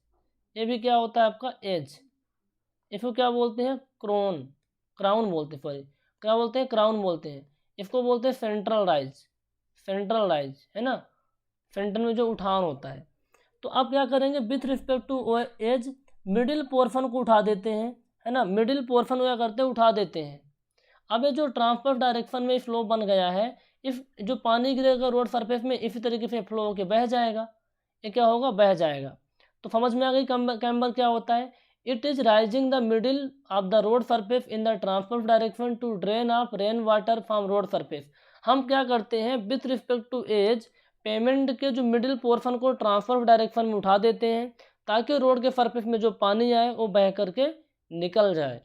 ये भी क्या होता है आपका, एज। इसको क्या बोलते हैं, क्रोन, क्राउन बोलते हैं, सॉरी क्या बोलते हैं, क्राउन बोलते हैं। इसको बोलते हैं सेंट्रल राइज, सेंट्रल राइज, है ना, सेंटर में जो उठान होता है। तो आप क्या करेंगे, with respect to edge middle portion को उठा देते हैं, है ना, मिडिल पोर्शन क्या करते हैं, उठा देते हैं। अब ये जो ट्रांसफर डायरेक्शन में फ्लो बन गया है, इस जो पानी गिरेगा रोड सरफेस में इसी तरीके से फ्लो होके बह जाएगा, ये क्या होगा, बह जाएगा। तो समझ में आ गई कैम्बर क्या होता है। It is raising the middle of the road surface in the transfer direction to drain off rain water from road surface. हम क्या करते हैं, with respect to edge pavement के जो मिडिल पोर्शन को ट्रांसफर डायरेक्शन में उठा देते हैं, ताकि रोड के सरफेस में जो पानी आए वो बह करके निकल जाए।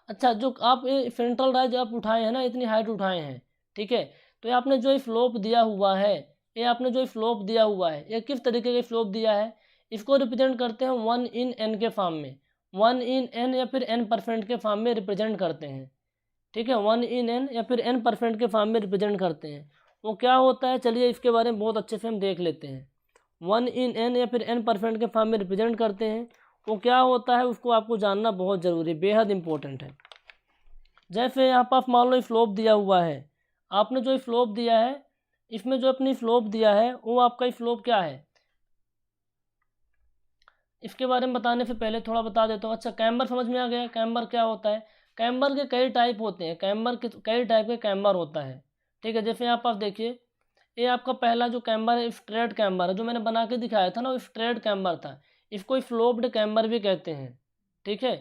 अच्छा, जो आप ये सेंट्रल राइज आप उठाए हैं ना, इतनी हाइट उठाए हैं, ठीक है, तो ये आपने जो स्लोप दिया हुआ है, ये आपने जो स्लोप दिया हुआ है, ये किस तरीके का स्लोप दिया है, इसको रिप्रेजेंट करते हैं 1/n के फॉर्म में, 1/n या फिर n% के फॉर्म में रिप्रेजेंट करते हैं, ठीक है, 1/n या फिर n% के फॉर्म में रिप्रेजेंट करते हैं। वो क्या होता है, चलिए इसके बारे में बहुत अच्छे से हम देख लेते हैं। 1/n या फिर n% के फॉर्म में रिप्रेजेंट करते हैं, वो क्या होता है उसको आपको जानना बहुत ज़रूरी, बेहद इंपॉर्टेंट है। जैसे यहाँ पर मान लो स्लोप दिया हुआ है, आपने जो स्लोप दिया है, इसमें जो अपनी स्लोप दिया है वो आपका स्लोप क्या है, इसके बारे में बताने से पहले थोड़ा बता देता हूँ। अच्छा, कैम्बर समझ में आ गया, कैम्बर क्या होता है। कैम्बर के कई टाइप होते हैं, कैम्बर के कई टाइप के कैम्बर होता है, ठीक है। जैसे यहाँ पर आप देखिए, ये आपका पहला जो कैम्बर है स्ट्रेट कैम्बर है, जो मैंने बना के दिखाया था ना, वो स्ट्रेट कैम्बर था। इसको स्लोप्ड कैम्बर भी कहते हैं, ठीक है,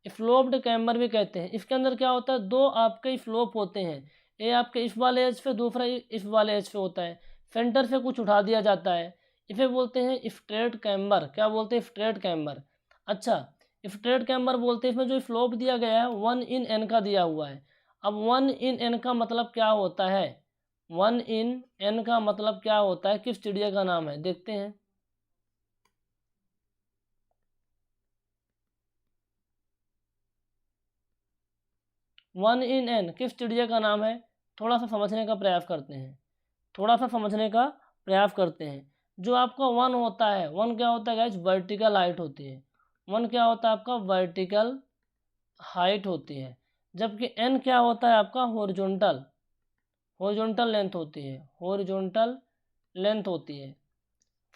स्लोप्ड कैम्बर भी कहते हैं। इसके अंदर क्या होता है, दो आपके स्लोप होते हैं, ये आपके इस वाले एज पे, दूसरा इस वाले एज पे होता है, सेंटर से कुछ उठा दिया जाता है, इसे बोलते हैं स्ट्रेट कैम्बर। क्या बोलते हैं, स्ट्रेट कैम्बर। अच्छा, स्ट्रेट कैम्बर बोलते हैं, इसमें जो स्लोप दिया गया है 1/n का दिया हुआ है। अब 1/n का मतलब क्या होता है, 1/n का मतलब क्या होता है, किस चिड़िया का नाम है, देखते हैं। 1/n किस चिड़िया का नाम है, थोड़ा सा समझने का प्रयास करते हैं, थोड़ा सा समझने का प्रयास करते हैं। जो आपका 1 होता है, 1 क्या होता है गाइस, वर्टिकल हाइट होती है। 1 क्या होता है आपका, वर्टिकल हाइट होती है। जबकि n क्या होता है आपका, हॉरिजॉन्टल, हॉरिजॉन्टल लेंथ होती है, हॉरिजॉन्टल लेंथ होती है।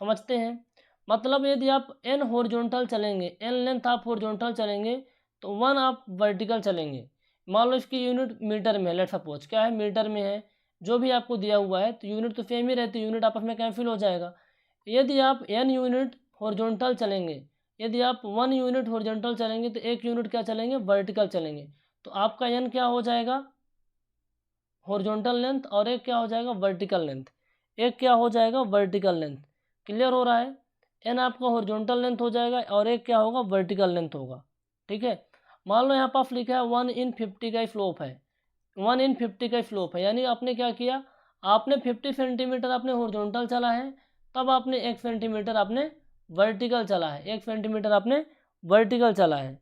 समझते हैं, मतलब यदि आप n हॉरिजॉन्टल चलेंगे, n लेंथ आप हॉरिजॉन्टल चलेंगे, तो 1 आप वर्टिकल चलेंगे। मान लो इसकी यूनिट मीटर में है, लेट सपोज क्या है, मीटर में है, जो भी आपको दिया हुआ है, तो यूनिट तो सेम ही रहती है, यूनिट आपस में कैंसिल हो जाएगा। यदि आप n यूनिट हॉरिजॉन्टल चलेंगे, यदि आप 1 यूनिट हॉरिजॉन्टल चलेंगे तो 1 यूनिट क्या चलेंगे, वर्टिकल चलेंगे। तो आपका एन क्या हो जाएगा, हॉरिजॉन्टल लेंथ, और एक क्या हो जाएगा, वर्टिकल लेंथ। एक क्या हो जाएगा, वर्टिकल लेंथ। क्लियर हो रहा है, एन आपका हॉरिजॉन्टल लेंथ हो जाएगा और एक क्या होगा, वर्टिकल लेंथ होगा। ठीक है, मान लो यहाँ पास लिखा है 1/50 का स्लोप है, 1/50 का स्लोप है, यानी आपने क्या किया, आपने 50 सेंटीमीटर आपने हॉरिजॉन्टल चला है, तब आपने 1 सेंटीमीटर आपने वर्टिकल चला है, 1 सेंटीमीटर आपने वर्टिकल चला है।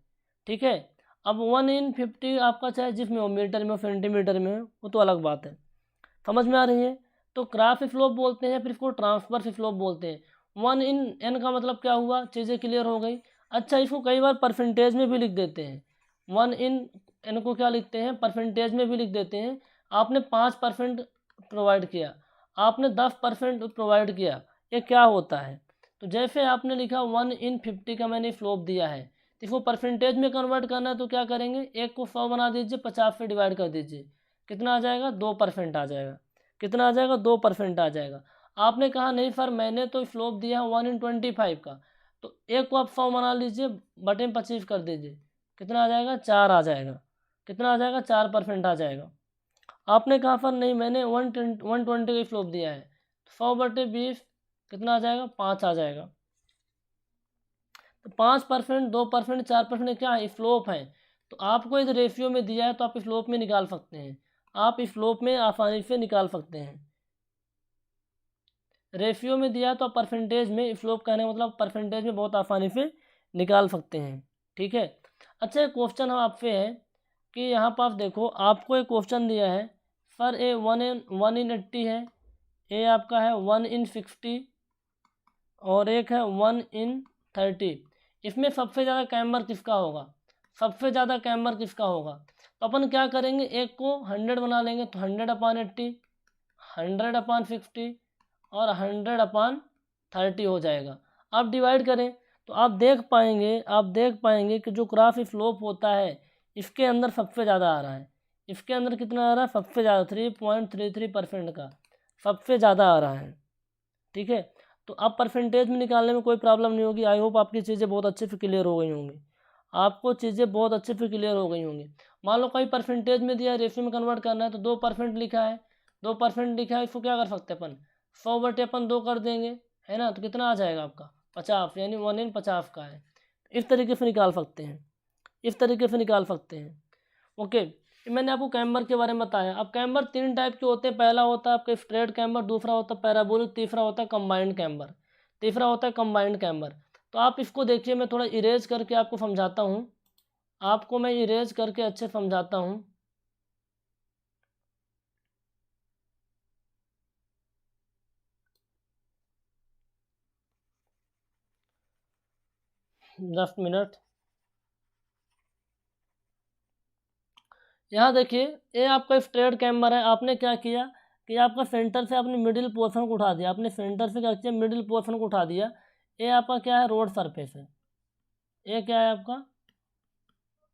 ठीक है, अब 1/50 आपका चाहे जिसमें हो, मीटर में हो, सेंटीमीटर में हो, वो तो अलग बात है। समझ में आ रही है, तो क्रास स्लोप बोलते हैं, फिर इसको ट्रांसवर्स स्लोप बोलते हैं। 1/n का मतलब क्या हुआ, चीज़ें क्लियर हो गई। अच्छा, इसको कई बार परसेंटेज में भी लिख देते हैं, 1/n को क्या लिखते हैं, परसेंटेज में भी लिख देते हैं। आपने 5% प्रोवाइड किया, आपने 10% प्रोवाइड किया, ये क्या होता है। तो जैसे आपने लिखा 1/50 का मैंने स्लोप दिया है, तो इसको परसेंटेज में कन्वर्ट करना है, तो क्या करेंगे, एक को 100 बना दीजिए, 50 से डिवाइड कर दीजिए, कितना आ जाएगा, 2% आ जाएगा। कितना आ जाएगा, 2% आ जाएगा। आपने कहा नहीं सर मैंने तो स्लोप दिया है 1/25 का, तो एक को आप 100 बना लीजिए, बटे में 25 कर दीजिए, कितना आ जाएगा, 4 आ जाएगा। कितना आ जाएगा, 4% आ जाएगा। आपने कहा सर नहीं मैंने 120 का स्लोप दिया है, 100/20 कितना आ जाएगा, 5 आ जाएगा। तो 5%, 2%, 4% क्या है, स्लोप है। तो आपको इस रेशियो में दिया है तो आप स्लोप में निकाल सकते हैं, आप स्लोप में आसानी से निकाल सकते हैं। रेशियो में दिया तो आप परसेंटेज में, स्लोप कहने का मतलब परसेंटेज में बहुत आसानी से निकाल सकते हैं। ठीक है, अच्छा एक क्वेश्चन हम आपसे है कि यहाँ पर आप देखो, आपको एक क्वेश्चन दिया है, सर ए 1/80 है, ए आपका है 1/60 और एक है 1/30। इसमें सबसे ज़्यादा कैम्बर किसका होगा, सबसे ज़्यादा कैम्बर किसका होगा। तो अपन क्या करेंगे, एक को 100 बना लेंगे, तो 100/80, 100/60 और 100/30 हो जाएगा। आप डिवाइड करें तो आप देख पाएंगे कि जो ग्राफ स्लोप होता है, इसके अंदर सबसे ज़्यादा आ रहा है। इसके अंदर कितना आ रहा है, सबसे ज़्यादा 3.33% का सबसे ज़्यादा आ रहा है। ठीक है, तो अब परसेंटेज में निकालने में कोई प्रॉब्लम नहीं होगी। आई होप आपकी चीज़ें बहुत अच्छे से क्लियर हो गई होंगी, आपको चीज़ें बहुत अच्छे से क्लियर हो गई होंगी। मान लो कोई परसेंटेज में दिया है, रेशियो में कन्वर्ट करना है, तो 2% लिखा है, 2% लिखा है, इसको क्या कर सकते हैं अपन, 100/2 कर देंगे, है ना, तो कितना आ जाएगा आपका, 50, यानी 1/50 का है। इस तरीके से निकाल सकते हैं, इस तरीके से निकाल सकते हैं। ओके, मैंने आपको कैम्बर के बारे में बताया। अब कैम्बर 3 टाइप के होते हैं, पहला होता है आपका स्ट्रेट कैम्बर, दूसरा होता है पैराबोलिक, तीसरा होता है कंबाइंड कैम्बर, तीसरा होता है कंबाइंड कैम्बर। तो आप इसको देखिए, मैं थोड़ा इरेज करके आपको समझाता हूँ, आपको मैं इरेज करके अच्छे समझाता हूँ। जस्ट मिनट, यहाँ देखिए, ये आपका स्ट्रेट कैम्बर है। आपने क्या किया कि आपका सेंटर से आपने मिडिल पोर्शन को उठा दिया, आपने सेंटर से क्या किया, मिडिल पोर्शन को उठा दिया। ये आपका क्या है, रोड सरफेस है, ये क्या है आपका,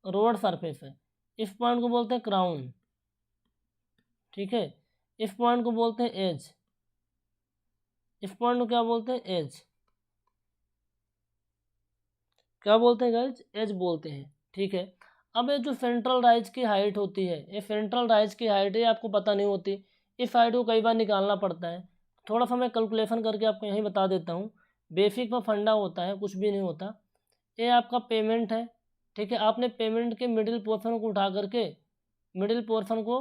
रोड सरफेस है। इस पॉइंट को बोलते हैं क्राउन। ठीक है, इस पॉइंट को बोलते हैं एज, इस पॉइंट को क्या बोलते हैं, एज। क्या बोलते हैं गाइज, एज बोलते हैं। ठीक है, अब ये जो सेंट्रल राइज की हाइट होती है, ये सेंट्रल राइज की हाइट है, आपको पता नहीं होती, इस हाइट को कई बार निकालना पड़ता है। थोड़ा सा मैं कैलकुलेशन करके आपको यहीं बता देता हूँ, बेसिक में फंडा होता है, कुछ भी नहीं होता। ये आपका पेमेंट है। ठीक है, आपने पेमेंट के मिडिल पोर्शन को उठा करके, मिडिल पोर्शन को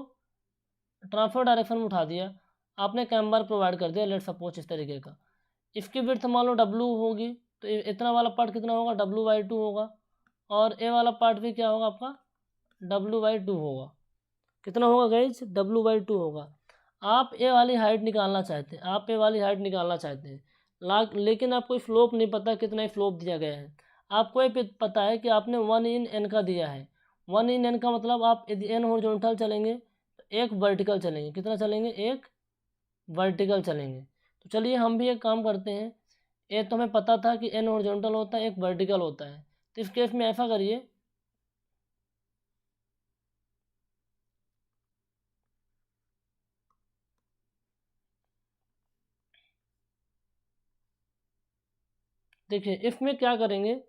ट्रांसफर डायरेक्शन में उठा दिया, आपने कैम्बर प्रोवाइड कर दिया, लेट सपोज इस तरीके का। इसकी विड्थ मान लो W होगी, तो इतना वाला पार्ट कितना होगा, W/2 होगा, और ए वाला पार्ट भी क्या होगा आपका, W/2 होगा। कितना होगा गाइज, W/2 होगा। आप ए वाली हाइट निकालना चाहते हैं, आप ए वाली हाइट निकालना चाहते हैं, लेकिन आपको स्लोप नहीं पता कितना स्लोप दिया गया है। आपको ये पता है कि आपने 1/n का दिया है। 1/n का मतलब आप यदि n हॉरिजॉन्टल चलेंगे तो एक वर्टिकल चलेंगे, कितना चलेंगे, एक वर्टिकल चलेंगे। तो चलिए हम भी एक काम करते हैं, ये तो हमें पता था कि n हॉरिजॉन्टल होता है, एक वर्टिकल होता है। तो इस केस में ऐसा करिए, देखिए इफ़ में क्या करेंगे,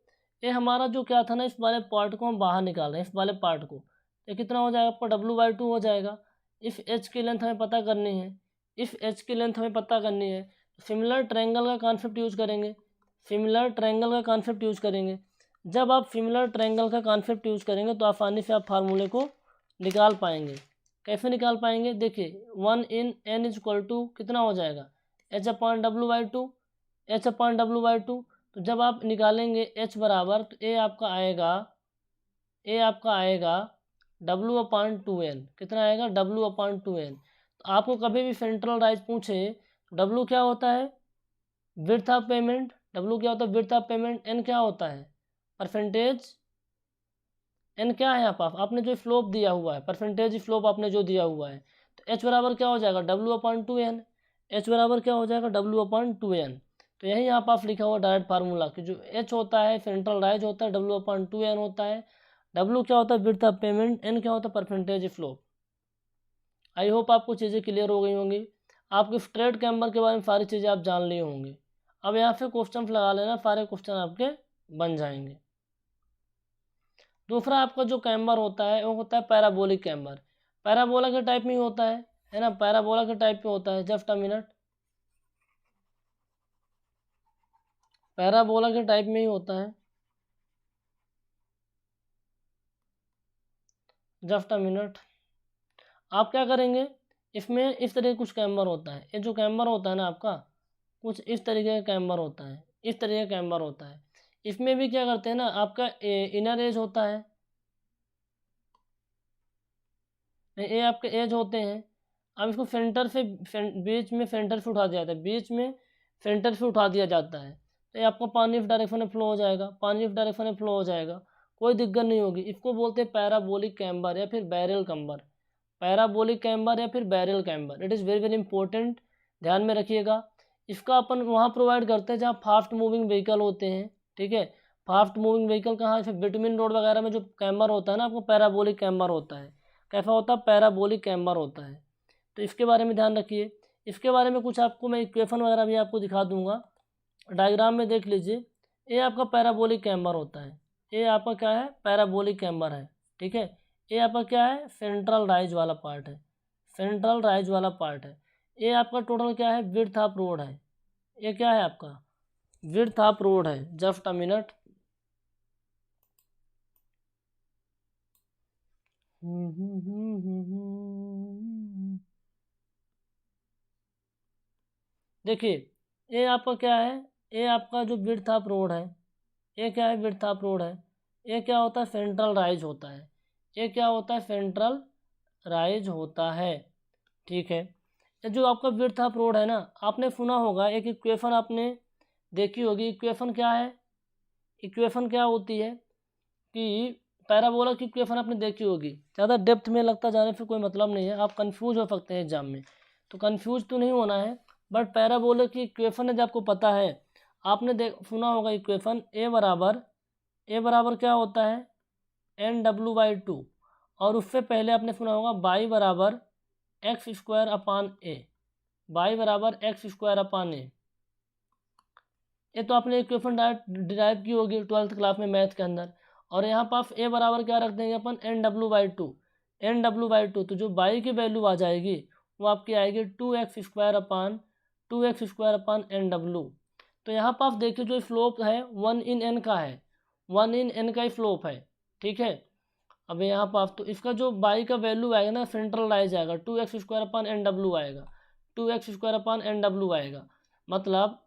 ये हमारा जो क्या था ना, इस वाले पार्ट को हम बाहर निकाल रहे हैं, इस वाले पार्ट को। ये कितना हो जाएगा आपका W/2 हो जाएगा। इफ़ H की लेंथ हमें पता करनी है, इफ़ H की लेंथ हमें पता करनी है, सिमिलर ट्रायंगल का कॉन्सेप्ट यूज़ करेंगे, सिमिलर ट्रायंगल का कॉन्सेप्ट यूज़ करेंगे। जब आप सिमिलर ट्रायंगल का कॉन्सेप्ट यूज़ करेंगे तो आसानी से आप फार्मूले को निकाल पाएंगे। कैसे निकाल पाएंगे, देखिए 1/n इक्वल टू कितना हो जाएगा, H/W/2, H/W/2। तो जब आप निकालेंगे H बराबर, तो ए आपका आएगा W/2n। कितना आएगा, W/2n। तो आपको कभी भी सेंट्रल राइज पूछे, W क्या होता है, विड्थ ऑफ पेमेंट, W क्या होता है, विड्थ ऑफ पेमेंट, N क्या होता है, परसेंटेज, N क्या है यहाँ पर आपने जो स्लोप दिया हुआ है, परसेंटेज स्लोप आपने जो दिया हुआ है। तो H बराबर क्या हो जाएगा, W/2n। H बराबर क्या हो जाएगा, W/2n। तो यही यहाँ पास लिखा हुआ डायरेक्ट फार्मूला कि जो H होता है सेंट्रल राइज होता है, W/2n होता है। W क्या होता है, विड्थ ऑफ पेमेंट, N क्या होता है, परसेंटेज स्लोप। आई होप आपको चीज़ें क्लियर हो गई होंगी। आपके स्ट्रेट कैम्बर के बारे में सारी चीज़ें आप जान लिए होंगे। अब यहाँ से क्वेश्चन लगा लेना, सारे क्वेश्चन आपके बन जाएंगे। दूसरा आपका जो कैम्बर होता है वो होता है पैराबोलिक कैम्बर। पैराबोला के टाइप में ही होता है ना, पैराबोला के टाइप में होता है। जस्ट अ मिनट, पैराबोला के टाइप में ही होता है। जस्ट अ मिनट, आप क्या करेंगे, इसमें इस तरह कुछ कैम्बर होता है। ये जो कैम्बर होता है ना आपका, कुछ इस तरीके का कैम्बर होता है, इस तरीके का कैम्बर होता है। इसमें भी क्या करते हैं ना, आपका इनर एज होता है, ये आपके एज होते हैं। अब इसको सेंटर से बीच में सेंटर से उठा दिया जाता है, बीच में सेंटर से उठा दिया जाता है। तो ये आपका पानी इस डायरेक्शन में फ्लो हो जाएगा, पानी इस डायरेक्शन में फ्लो हो जाएगा, कोई दिक्कत नहीं होगी। इसको बोलते हैं पैराबोलिक कैम्बर या फिर बैरल कैम्बर, पैराबोलिक कैम्बर या फिर barrel camber. It is very very important, ध्यान में रखिएगा। इसका अपन वहाँ प्रोवाइड करते हैं जहाँ फास्ट मूविंग व्हीकल होते हैं, ठीक है। फास्ट मूविंग व्हीकल कहाँ, फिर बिटवीन रोड वगैरह में जो कैम्बर होता है ना, आपको पैराबोलिक कैम्बर होता है। कैसा होता है, पैराबोलिक कैम्बर होता है। तो इसके बारे में ध्यान रखिए। इसके बारे में कुछ आपको मैं इक्वेशन वगैरह भी आपको दिखा दूंगा, डायग्राम में देख लीजिए। ये आपका पैराबोलिक कैम्बर होता है, ये आपका क्या है, पैराबोलिक कैम्बर है, ठीक है। ये आपका क्या है, सेंट्रल राइज वाला पार्ट है, सेंट्रल राइज वाला पार्ट है। ये आपका टोटल क्या है, विड्थ ऑफ रोड है। ये क्या है आपका, विड्थ ऑफ रोड है। जस्ट अ मिनट, देखिए ये आपका क्या है, ये आपका जो विड्थ ऑफ रोड है, ये क्या है, विड्थ ऑफ रोड है। ये क्या होता है, सेंट्रल राइज होता है। ये क्या होता है, सेंट्रल राइज होता है, ठीक है। ये जो आपका विड्थ ऑफ रोड है ना, आपने सुना होगा एक इक्वेशन आपने देखी होगी। इक्वेशन क्या है, इक्वेशन क्या होती है कि पैराबोला की इक्वेशन आपने देखी होगी। ज़्यादा डेप्थ में लगता जाने से कोई मतलब नहीं है, आप कंफ्यूज हो सकते हैं एग्जाम में, तो कंफ्यूज तो नहीं होना है। बट पैराबोला की इक्वेशन है जो आपको पता है, आपने सुना होगा इक्वेशन ए बराबर क्या होता है, NW/2। और उससे पहले आपने सुना होगा बाई बराबर x² a, बाई बराबर x² a। ये तो आपने इक्वेशन डिराइव की होगी 12th क्लास में मैथ के अंदर। और यहाँ पास ए बराबर क्या रख देंगे अपन, NW/2, NW/2। तो जो बाई की वैल्यू आ जाएगी वो आपकी आएगी 2x² NW। तो यहाँ पास देखिए जो स्लोप है 1/n का है, 1/n का ही स्लोप है, ठीक है। अब यहाँ पास तो इसका जो बाई का वैल्यू आएगा ना, सेंट्रल राइज आएगा, 2x² NW आएगा, 2x² NW आएगा। मतलब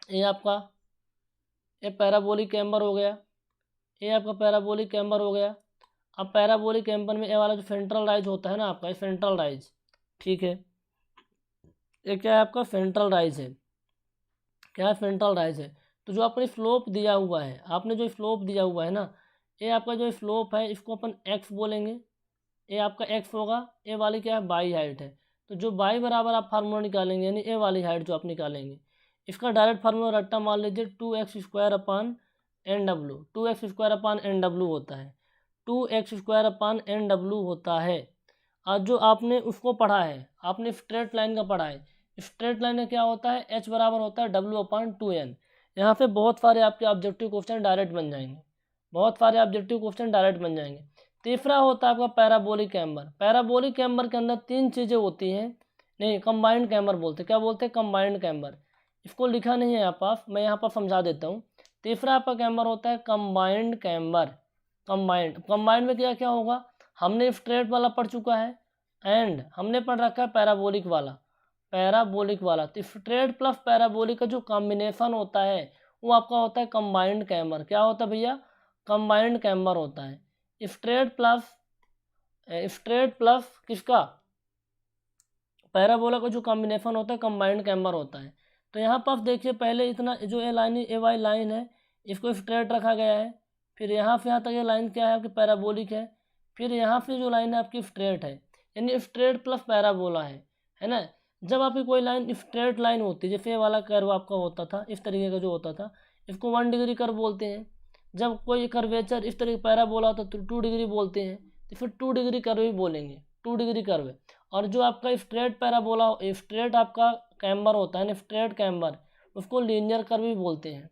ये आपका ये पैराबोलिक कैम्बर हो गया, ये आपका पैराबोलिक कैम्बर हो गया। अब पैराबोलिक कैम्बर में ये वाला जो सेंट्रल राइज होता है ना आपका, ये सेंट्रल राइज, ठीक है। ये क्या है आपका, सेंट्रल राइज है, क्या है, सेंट्रल राइज है। तो जो आपने स्लोप दिया हुआ है, आपने जो स्लोप दिया हुआ है ना, ये आपका जो स्लोप है इसको अपन x बोलेंगे। ये आपका x होगा, ये वाली क्या है, बाई हाइट है। तो जो बाई बराबर आप फार्मूला निकालेंगे, यानी ए वाली हाइट जो आप निकालेंगे, इसका डायरेक्ट फार्मूला रट्टा मान लीजिए 2x² NW, 2x² NW होता है, 2x² NW होता है। आज जो आपने उसको पढ़ा है, आपने स्ट्रेट लाइन का पढ़ा है, स्ट्रेट लाइन में क्या होता है, h बराबर होता है W/2n। यहाँ पे बहुत सारे आपके ऑब्जेक्टिव क्वेश्चन डायरेक्ट बन जाएंगे, बहुत सारे ऑब्जेक्टिव क्वेश्चन डायरेक्ट बन जाएंगे। तीसरा होता है आपका पैराबोलिक कैम्बर। पैराबोलिक कैम्बर के अंदर 3 चीज़ें होती हैं, नहीं कंबाइंड कैम्बर बोलते हैं। क्या बोलते हैं? Combined camber. इसको लिखा नहीं है यहाँ पर, मैं यहाँ पर समझा देता हूँ। तीसरा आपका कैम्बर होता है कंबाइंड कैम्बर। कंबाइंड में क्या क्या होगा? हमने स्ट्रेट वाला पढ़ चुका है एंड हमने पढ़ रखा है पैराबोलिक वाला। तो स्ट्रेट प्लस पैराबोलिक का जो कॉम्बिनेशन होता है वो आपका होता है कंबाइंड कैम्बर। क्या होता है भैया? कंबाइंड कैम्बर होता है। स्ट्रेट प्लस किसका? पैराबोला का जो कॉम्बिनेशन होता है कंबाइंड कैम्बर होता है। तो यहाँ पर आप देखिए, पहले इतना जो ए वाई लाइन है इसको स्ट्रेट रखा गया है, फिर यहाँ से यहाँ तक ये लाइन क्या है आपकी? पैराबोलिक है। फिर यहाँ से जो लाइन है आपकी स्ट्रेट है, यानी स्ट्रेट प्लस पैराबोला है ना। जब आपकी कोई लाइन स्ट्रेट लाइन होती है, जैसे ये वाला कर्व आपका होता था, इस तरीके का जो होता था, इसको 1 डिग्री कर्व बोलते हैं। जब कोई कर्वेचर इस तरीके पैराबोला होता है तो 2 डिग्री बोलते हैं, तो फिर 2 डिग्री कर्व ही बोलेंगे, 2 डिग्री कर्व। और जो आपका स्ट्रेट पैराबोला, स्ट्रेट आपका कैम्बर होता है ना, स्ट्रेट कैम्बर, उसको लीनियर कर्व भी बोलते हैं।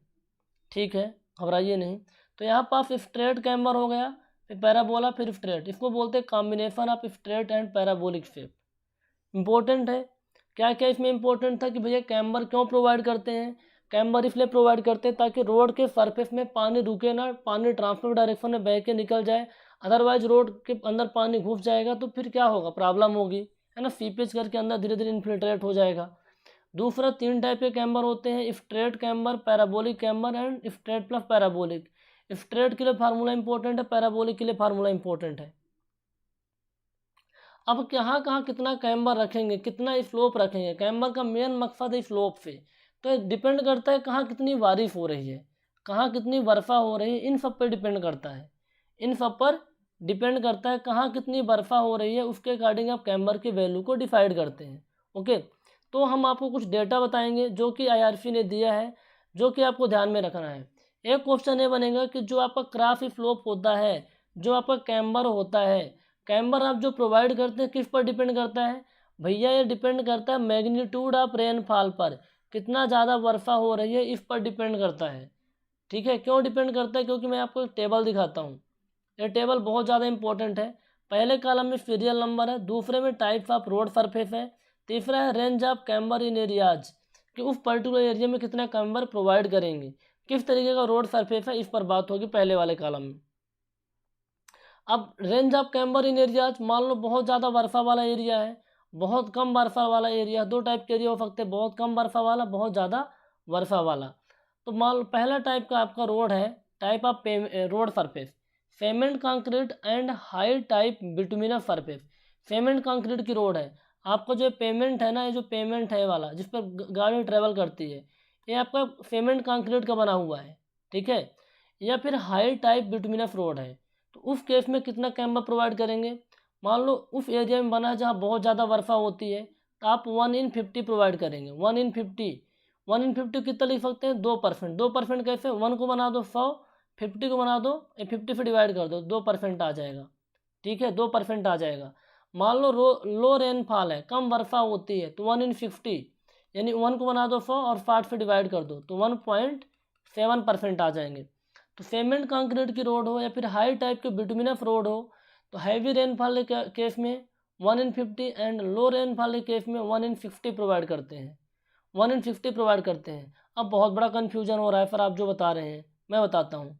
ठीक है, घबराइए नहीं। तो यहाँ पास स्ट्रेट कैम्बर हो गया, फिर पैराबोला, फिर स्ट्रेट, इसको बोलते हैं combination of straight and parabolic shape. Important है। क्या क्या इसमें इंपॉर्टेंट था कि भैया कैम्बर क्यों प्रोवाइड करते हैं? कैम्बर इसलिए प्रोवाइड करते हैं ताकि रोड के सरफेस में पानी रुके ना, पानी ट्रांसफर डायरेक्शन में बह के निकल जाए। अदरवाइज रोड के अंदर पानी घुस जाएगा तो फिर क्या होगा? प्रॉब्लम होगी, है ना। सीपेज करके अंदर धीरे धीरे इन्फिल्ट्रेट हो जाएगा। दूसरा, 3 टाइप के कैम्बर होते हैं, straight camber, parabolic camber and straight plus parabolic. Straight के लिए फार्मूला इंपॉर्टेंट है, पैराबोलिक के लिए फार्मूला इंपॉर्टेंट है। अब कहाँ कहाँ कितना कैम्बर रखेंगे, कितना स्लोप रखेंगे, कैम्बर का मेन मकसद है स्लोप से। तो डिपेंड करता है कहाँ कितनी बारिश हो रही है, कहाँ कितनी बर्फ़ा हो रही है, इन सब पर डिपेंड करता है। इन सब पर डिपेंड करता है कहाँ कितनी बर्फ़ा हो रही है, उसके अकॉर्डिंग आप कैम्बर की वैल्यू को डिसाइड करते हैं। ओके, तो हम आपको कुछ डेटा बताएंगे जो कि IRC ने दिया है, जो कि आपको ध्यान में रखना है। एक क्वेश्चन ये बनेगा कि जो आपका क्रॉस स्लोप होता है, जो आपका कैम्बर होता है, कैम्बर आप जो प्रोवाइड करते हैं किस पर डिपेंड करता है? भैया ये डिपेंड करता है मैग्नीट्यूड ऑफ रेनफॉल पर, कितना ज़्यादा वर्षा हो रही है इस पर डिपेंड करता है। ठीक है, क्यों डिपेंड करता है? क्योंकि मैं आपको एक टेबल दिखाता हूँ। ये टेबल बहुत ज़्यादा इंपॉर्टेंट है। पहले कॉलम में सीरियल नंबर है, दूसरे में टाइप्स ऑफ रोड सरफेस है, तीसरा है range of camber in areas, कि उस पर्टिकुलर एरिया में कितना कैम्बर प्रोवाइड करेंगे, किस तरीके का रोड सरफेस है, इस पर बात होगी पहले वाले कॉलम में। अब range of camber in areas, मान लो बहुत ज़्यादा बर्फ़ा वाला एरिया है, बहुत कम बर्फ़ा वाला एरिया। 2 टाइप के एरिया हो सकते हैं, बहुत कम बर्फ़ा वाला, बहुत ज़्यादा बर्फ़ा वाला। तो मान लो पहला टाइप का आपका रोड है, type of road surface, cement concrete and high type bituminous surface. Cement concrete की रोड है, आपका जो पेमेंट है ना, ये जो पेमेंट है वाला जिस पर गाड़ी ट्रेवल करती है, ये आपका सीमेंट कंक्रीट का बना हुआ है। ठीक है, या फिर हाई टाइप बिटुमिनस रोड है, तो उस केस में कितना कैम्बर प्रोवाइड करेंगे? मान लो उस एरिया में बना है जहाँ बहुत ज़्यादा बर्फ़ा होती है, तो आप 1/50 प्रोवाइड करेंगे। 1/50 कितना लिख सकते हैं? 2%। 2% कैसे? 1 को बना दो 100, 50 को बना दो 50 से डिवाइड कर दो, 2% आ जाएगा। ठीक है, 2% आ जाएगा। मान लो लो रेनफॉल है, कम वर्षा होती है, तो 1/50, यानी 1 को बना दो 100 और 60 से डिवाइड कर दो, तो 1.7% आ जाएंगे। तो सीमेंट कंक्रीट की रोड हो या फिर हाई टाइप के बिटुमिनस रोड हो, तो हैवी रेनफॉल के केस में 1/50 एंड लो रेनफॉल के केस में 1/50 प्रोवाइड करते हैं, 1/50 प्रोवाइड करते हैं। अब बहुत बड़ा कन्फ्यूजन हो रहा है सर आप जो बता रहे हैं, मैं बताता हूँ।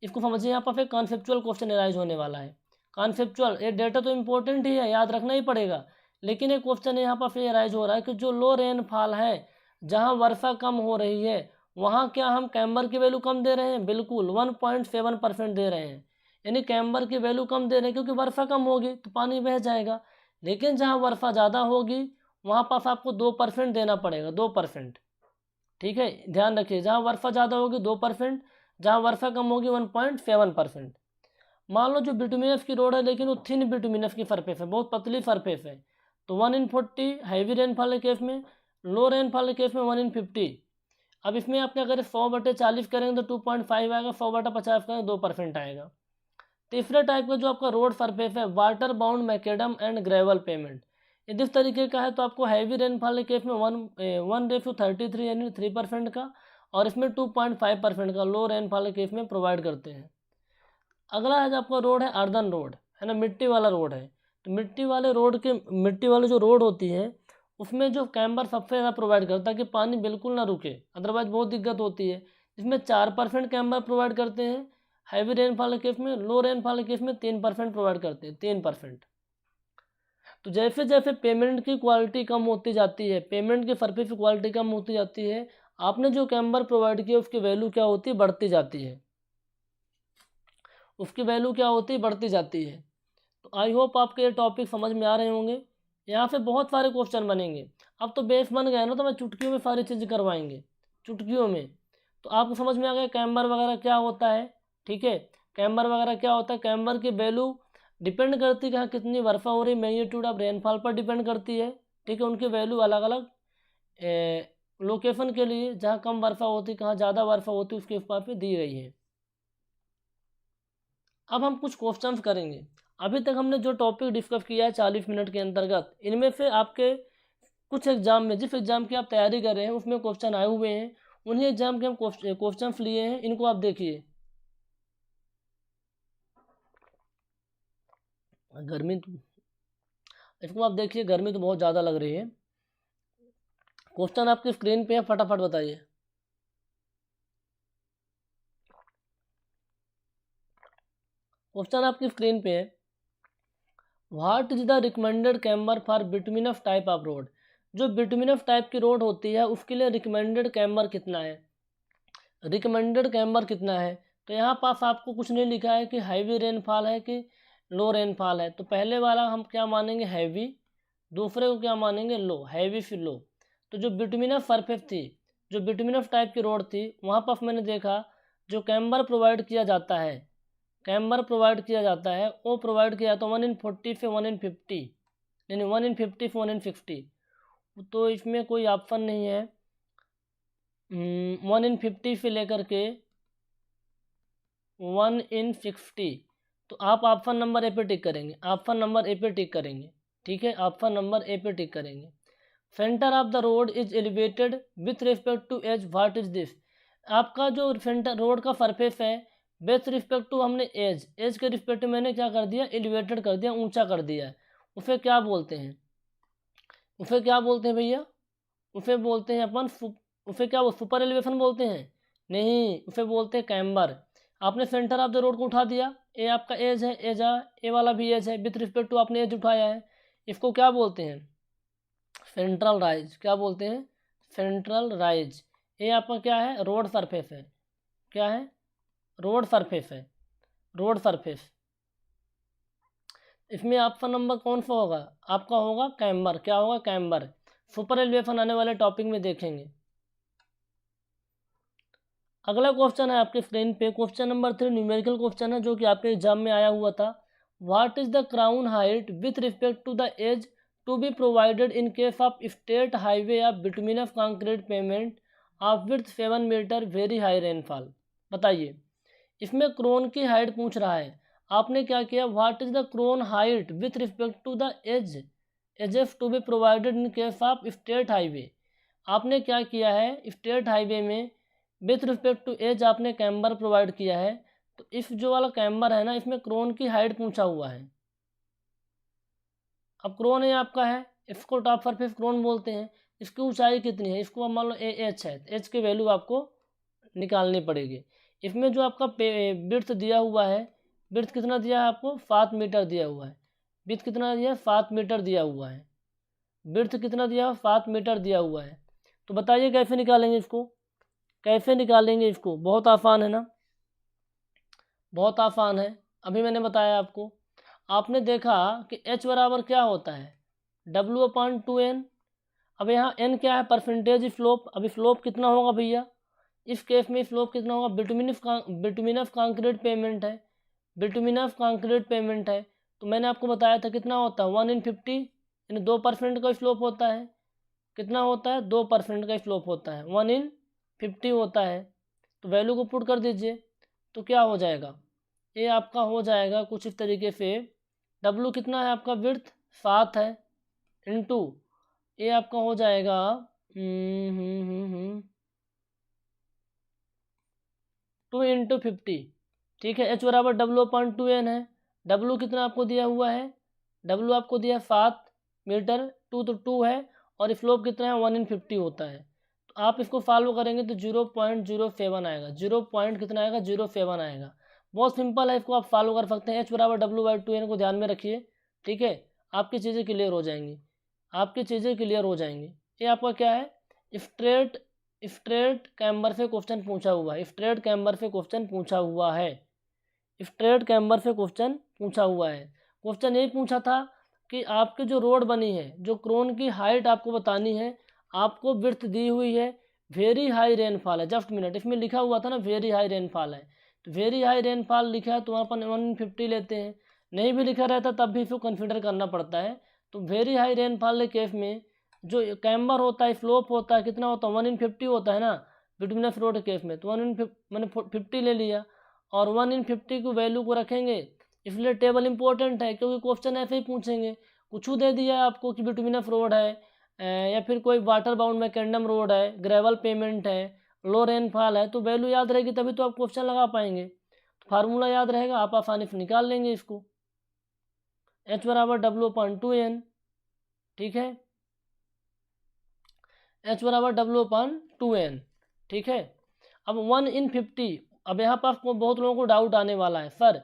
इसको समझिए, यहाँ पर फिर कॉन्सेप्चुअल क्वेश्चन एराइज होने वाला है। कॉन्सेप्चुअल, ये डेटा तो इंपॉर्टेंट ही है, याद रखना ही पड़ेगा, लेकिन एक क्वेश्चन यहाँ पर फिर एराइज हो रहा है कि जो लो रेनफॉल है, जहाँ वर्षा कम हो रही है, वहाँ क्या हम कैम्बर की वैल्यू कम दे रहे हैं? बिल्कुल, 1.7% दे रहे हैं, यानी कैम्बर की वैल्यू कम दे रहे हैं, क्योंकि वर्षा कम होगी तो पानी बह जाएगा। लेकिन जहाँ वर्षा ज़्यादा होगी वहाँ पास आपको 2% देना पड़ेगा, 2%। ठीक है, ध्यान रखिए, जहाँ वर्षा ज़्यादा होगी 2%, जहाँ वर्षा कम होगी 1.7%। मान लो जो बिटुमिनस की रोड है, लेकिन वो थिन बिटुमिनस की सरफेस है, बहुत पतली सरफेस है, तो 1/40 हैवी रेनफॉल के केस में, लो रेनफॉल के केस में 1/50। अब इसमें आप क्या करें, 100/40 करेंगे तो 2.5 आएगा, 100/50 करेंगे 2% आएगा। तीसरे टाइप का जो आपका रोड सरफेस है, water bound macadam and gravel payment, यदि इस तरीके का है तो आपको हैवी रेनफॉल के केस में 1:33 यानी 3% का, और इसमें 2.5% का लो रेनफॉल के केस में प्रोवाइड करते हैं। अगला है जो आपका रोड है अर्दन रोड, है ना, मिट्टी वाला रोड है। तो मिट्टी वाले जो रोड होती है उसमें जो कैम्बर सबसे ज़्यादा प्रोवाइड करता है कि पानी बिल्कुल ना रुके, अदरवाइज बहुत दिक्कत होती है। इसमें 4% कैम्बर प्रोवाइड करते हैं हैवी रेनफॉल के केस में, लो रेनफॉल के केस में 3% प्रोवाइड करते हैं, 3%। तो जैसे जैसे पेमेंट की क्वालिटी कम होती जाती है, पेमेंट की सरफेस की क्वालिटी कम होती जाती है, आपने जो कैम्बर प्रोवाइड किया उसकी वैल्यू क्या होती है, बढ़ती जाती है, उसकी वैल्यू क्या होती है, बढ़ती जाती है। तो आई होप आपके ये टॉपिक समझ में आ रहे होंगे। यहाँ से बहुत सारे क्वेश्चन बनेंगे। अब तो बेस बन गया ना, तो मैं चुटकियों में सारी चीज़ करवाएंगे, चुटकियों में। तो आपको समझ में आ गया कैम्बर वगैरह क्या होता है, ठीक है। कैम्बर वगैरह क्या होता है, कैम्बर की वैल्यू डिपेंड करती है कि हाँ कितनी वर्षा हो रही, मैग्नीट्यूड ऑफ रेनफॉल पर डिपेंड करती है, ठीक है। उनकी वैल्यू अलग अलग लोकेशन के लिए, जहाँ कम वर्षा होती, कहाँ ज़्यादा वर्षा होती, उसके ऊपर पे दी गई है। अब हम कुछ क्वेश्चंस करेंगे। अभी तक हमने जो टॉपिक डिस्कस किया है 40 मिनट के अंतर्गत, इनमें से आपके कुछ एग्जाम में, जिस एग्जाम की आप तैयारी कर रहे हैं उसमें क्वेश्चन आए हुए हैं, उन्हीं एग्जाम के हम क्वेश्चन लिए हैं। इनको आप देखिए। गर्मी इसको आप देखिए, गर्मी तो बहुत ज़्यादा लग रही है। क्वेश्चन आपकी स्क्रीन पे है, फटाफट बताइए। क्वेश्चन आपकी स्क्रीन पे है, what is the recommended camber for bituminous type of road. जो बिटुमिनस टाइप की रोड होती है उसके लिए रिकमेंडेड कैम्बर कितना है, रिकमेंडेड कैम्बर कितना है। तो यहाँ पास आपको कुछ नहीं लिखा है कि हैवी रेनफॉल है कि लो रेनफॉल है। तो पहले वाला हम क्या मानेंगे, हैवी, दूसरे को क्या मानेंगे, लो, हैवी फिर लो। तो जो बिटुमिनस सरफेस थी, जो बिटुमिनस टाइप की रोड थी, वहाँ पर मैंने देखा जो कैम्बर प्रोवाइड किया जाता है, कैम्बर प्रोवाइड किया जाता है वो प्रोवाइड किया जाता है 1/40 से 1/50, यानी 1/50 से 1/60। तो इसमें कोई ऑप्शन नहीं है 1/50 से लेकर के 1/60। तो आप ऑप्शन नंबर ए पे टिक करेंगे, ऑप्शन नंबर ए पे टिक करेंगे, ठीक है, ऑप्शन नंबर ए पे टिक करेंगे। Centre of the road is elevated with respect to edge, what is this. आपका जो सेंटर रोड का सरफेस है विथ रिस्पेक्ट टू, हमने एज के रिस्पेक्ट में मैंने क्या कर दिया, एलिवेटेड कर दिया, ऊंचा कर दिया। उसे क्या बोलते हैं, उसे क्या बोलते हैं भैया, उसे बोलते हैं अपन उसे क्या सुपर एलिवेशन बोलते हैं, नहीं, उसे बोलते हैं कैम्बर। आपने सेंटर ऑफ द रोड को उठा दिया, ए आपका एज है, ए वाला भी एज है, विथ रिस्पेक्ट टू आपने एज उठाया है, इसको क्या बोलते हैं, सेंट्रल राइज। क्या बोलते हैं, सेंट्रल राइज। ये आपका क्या है, रोड सरफेस है, क्या है, रोड सरफेस है, रोड सरफेस। इसमें ऑप्शन नंबर कौन सा होगा, आपका होगा कैम्बर। क्या होगा, कैम्बर। सुपर एलिवेशन आने वाले टॉपिक में देखेंगे। अगला क्वेश्चन है आपके स्क्रीन पे, क्वेश्चन नंबर 3 न्यूमेरिकल क्वेश्चन है जो कि आपके एग्जाम में आया हुआ था। What is the crown height with respect to the edge to be provided in case of state highway of bituminous concrete pavement of with 7 metre very high rainfall. बताइए, इसमें क्रोन की हाइट पूछ रहा है। आपने क्या किया, what is the crown height with respect to the edges to be provided in case of state highway. आपने क्या किया है, स्टेट हाईवे में विथ रिस्पेक्ट टू एज आपने कैम्बर प्रोवाइड किया है। तो इस जो वाला कैम्बर है ना, इसमें क्रोन की हाइट पूछा हुआ है। अब क्रोन ये आपका है, इसको टॉप सरफेस क्रोन बोलते हैं। इसकी ऊंचाई कितनी है, इसको मान लो एच है, एच की वैल्यू आपको निकालनी पड़ेगी। इसमें जो आपका बिर्थ दिया हुआ है, बिर्थ कितना दिया है आपको, 7 मीटर दिया हुआ है। बिर्थ कितना दिया है, 7 मीटर दिया हुआ है। बिर्थ कितना दिया है, 7 मीटर दिया हुआ है। तो बताइए कैसे निकालेंगे इसको, कैसे निकालेंगे इसको, बहुत आसान है ना, बहुत आसान है। अभी मैंने बताया आपको, आपने देखा कि h बराबर क्या होता है, W/2n। अब यहाँ n क्या है, परसेंटेज स्लोप। अभी स्लोप कितना होगा भैया, इस केस में स्लोप कितना होगा, बिटुमिनस कंक्रीट पेमेंट है, बिटुमिनस कंक्रीट पेमेंट है। तो मैंने आपको बताया था कितना होता है, 1/50, यानी 2% का स्लोप होता है। कितना होता है, 2% का स्लोप होता है, 1/50 होता है। तो वैल्यू को पुट कर दीजिए, तो क्या हो जाएगा, ये आपका हो जाएगा कुछ इस तरीके से। W कितना है आपका, विड्थ 7 है, इनटू ये आपका हो जाएगा 2 इंटू 50, ठीक है। एच बराबर W/2n है। डब्लू कितना आपको दिया हुआ है, डब्लू आपको दिया 7 मीटर, 2 तो 2 है, और स्लोप कितना है 1/50 होता है। तो आप इसको फॉलो करेंगे तो 0.07 आएगा, 0 पॉइंट कितना आएगा 07 आएगा। बहुत सिंपल है, इसको आप फॉलो कर सकते हैं। एच बराबर W/2n को ध्यान में रखिए, ठीक है। आपकी चीज़ें क्लियर हो जाएंगी, आपकी चीज़ें क्लियर हो जाएंगी। ये आपका क्या है, स्ट्रेट कैम्बर से क्वेश्चन पूछा हुआ है, स्ट्रेट कैम्बर से क्वेश्चन पूछा हुआ है, स्ट्रेट कैम्बर से क्वेश्चन पूछा हुआ है। क्वेश्चन यही पूछा था कि आपकी जो रोड बनी है, जो क्रोन की हाइट आपको बतानी है, आपको विड्थ दी हुई है, वेरी हाई रेनफॉल है, जस्ट मिनट, इसमें लिखा हुआ था ना वेरी हाई रेनफॉल है, तो वेरी हाई रेनफॉल लिखा है तो वहाँ पर 150 लेते हैं। नहीं भी लिखा रहता तब भी इसको कंसिडर करना पड़ता है। तो वेरी हाई रेनफॉल के केस में जो कैम्बर होता है, स्लोप होता है, कितना होता है 1/50 होता है ना बिटवीनस रोड के केस में, तो 1/50 मैंने 50 ले लिया, और 1/50 की वैल्यू को रखेंगे। इसलिए टेबल इंपॉर्टेंट है, क्योंकि क्वेश्चन ऐसे ही पूछेंगे। कुछ दे दिया है आपको कि बिटवीनस रोड है, या फिर कोई वाटर बाउंड मैकेडम रोड है, ग्रेवल पेमेंट है, लो रेनफॉल है, तो वैल्यू याद रहेगी तभी तो आप क्वेश्चन लगा पाएंगे। तो फार्मूला याद रहेगा, आप आसानी से निकाल लेंगे इसको। H बराबर W/2n, ठीक है, H बराबर W/2n, ठीक है। अब 1/50, अब यहाँ पर आपको बहुत लोगों को डाउट आने वाला है, सर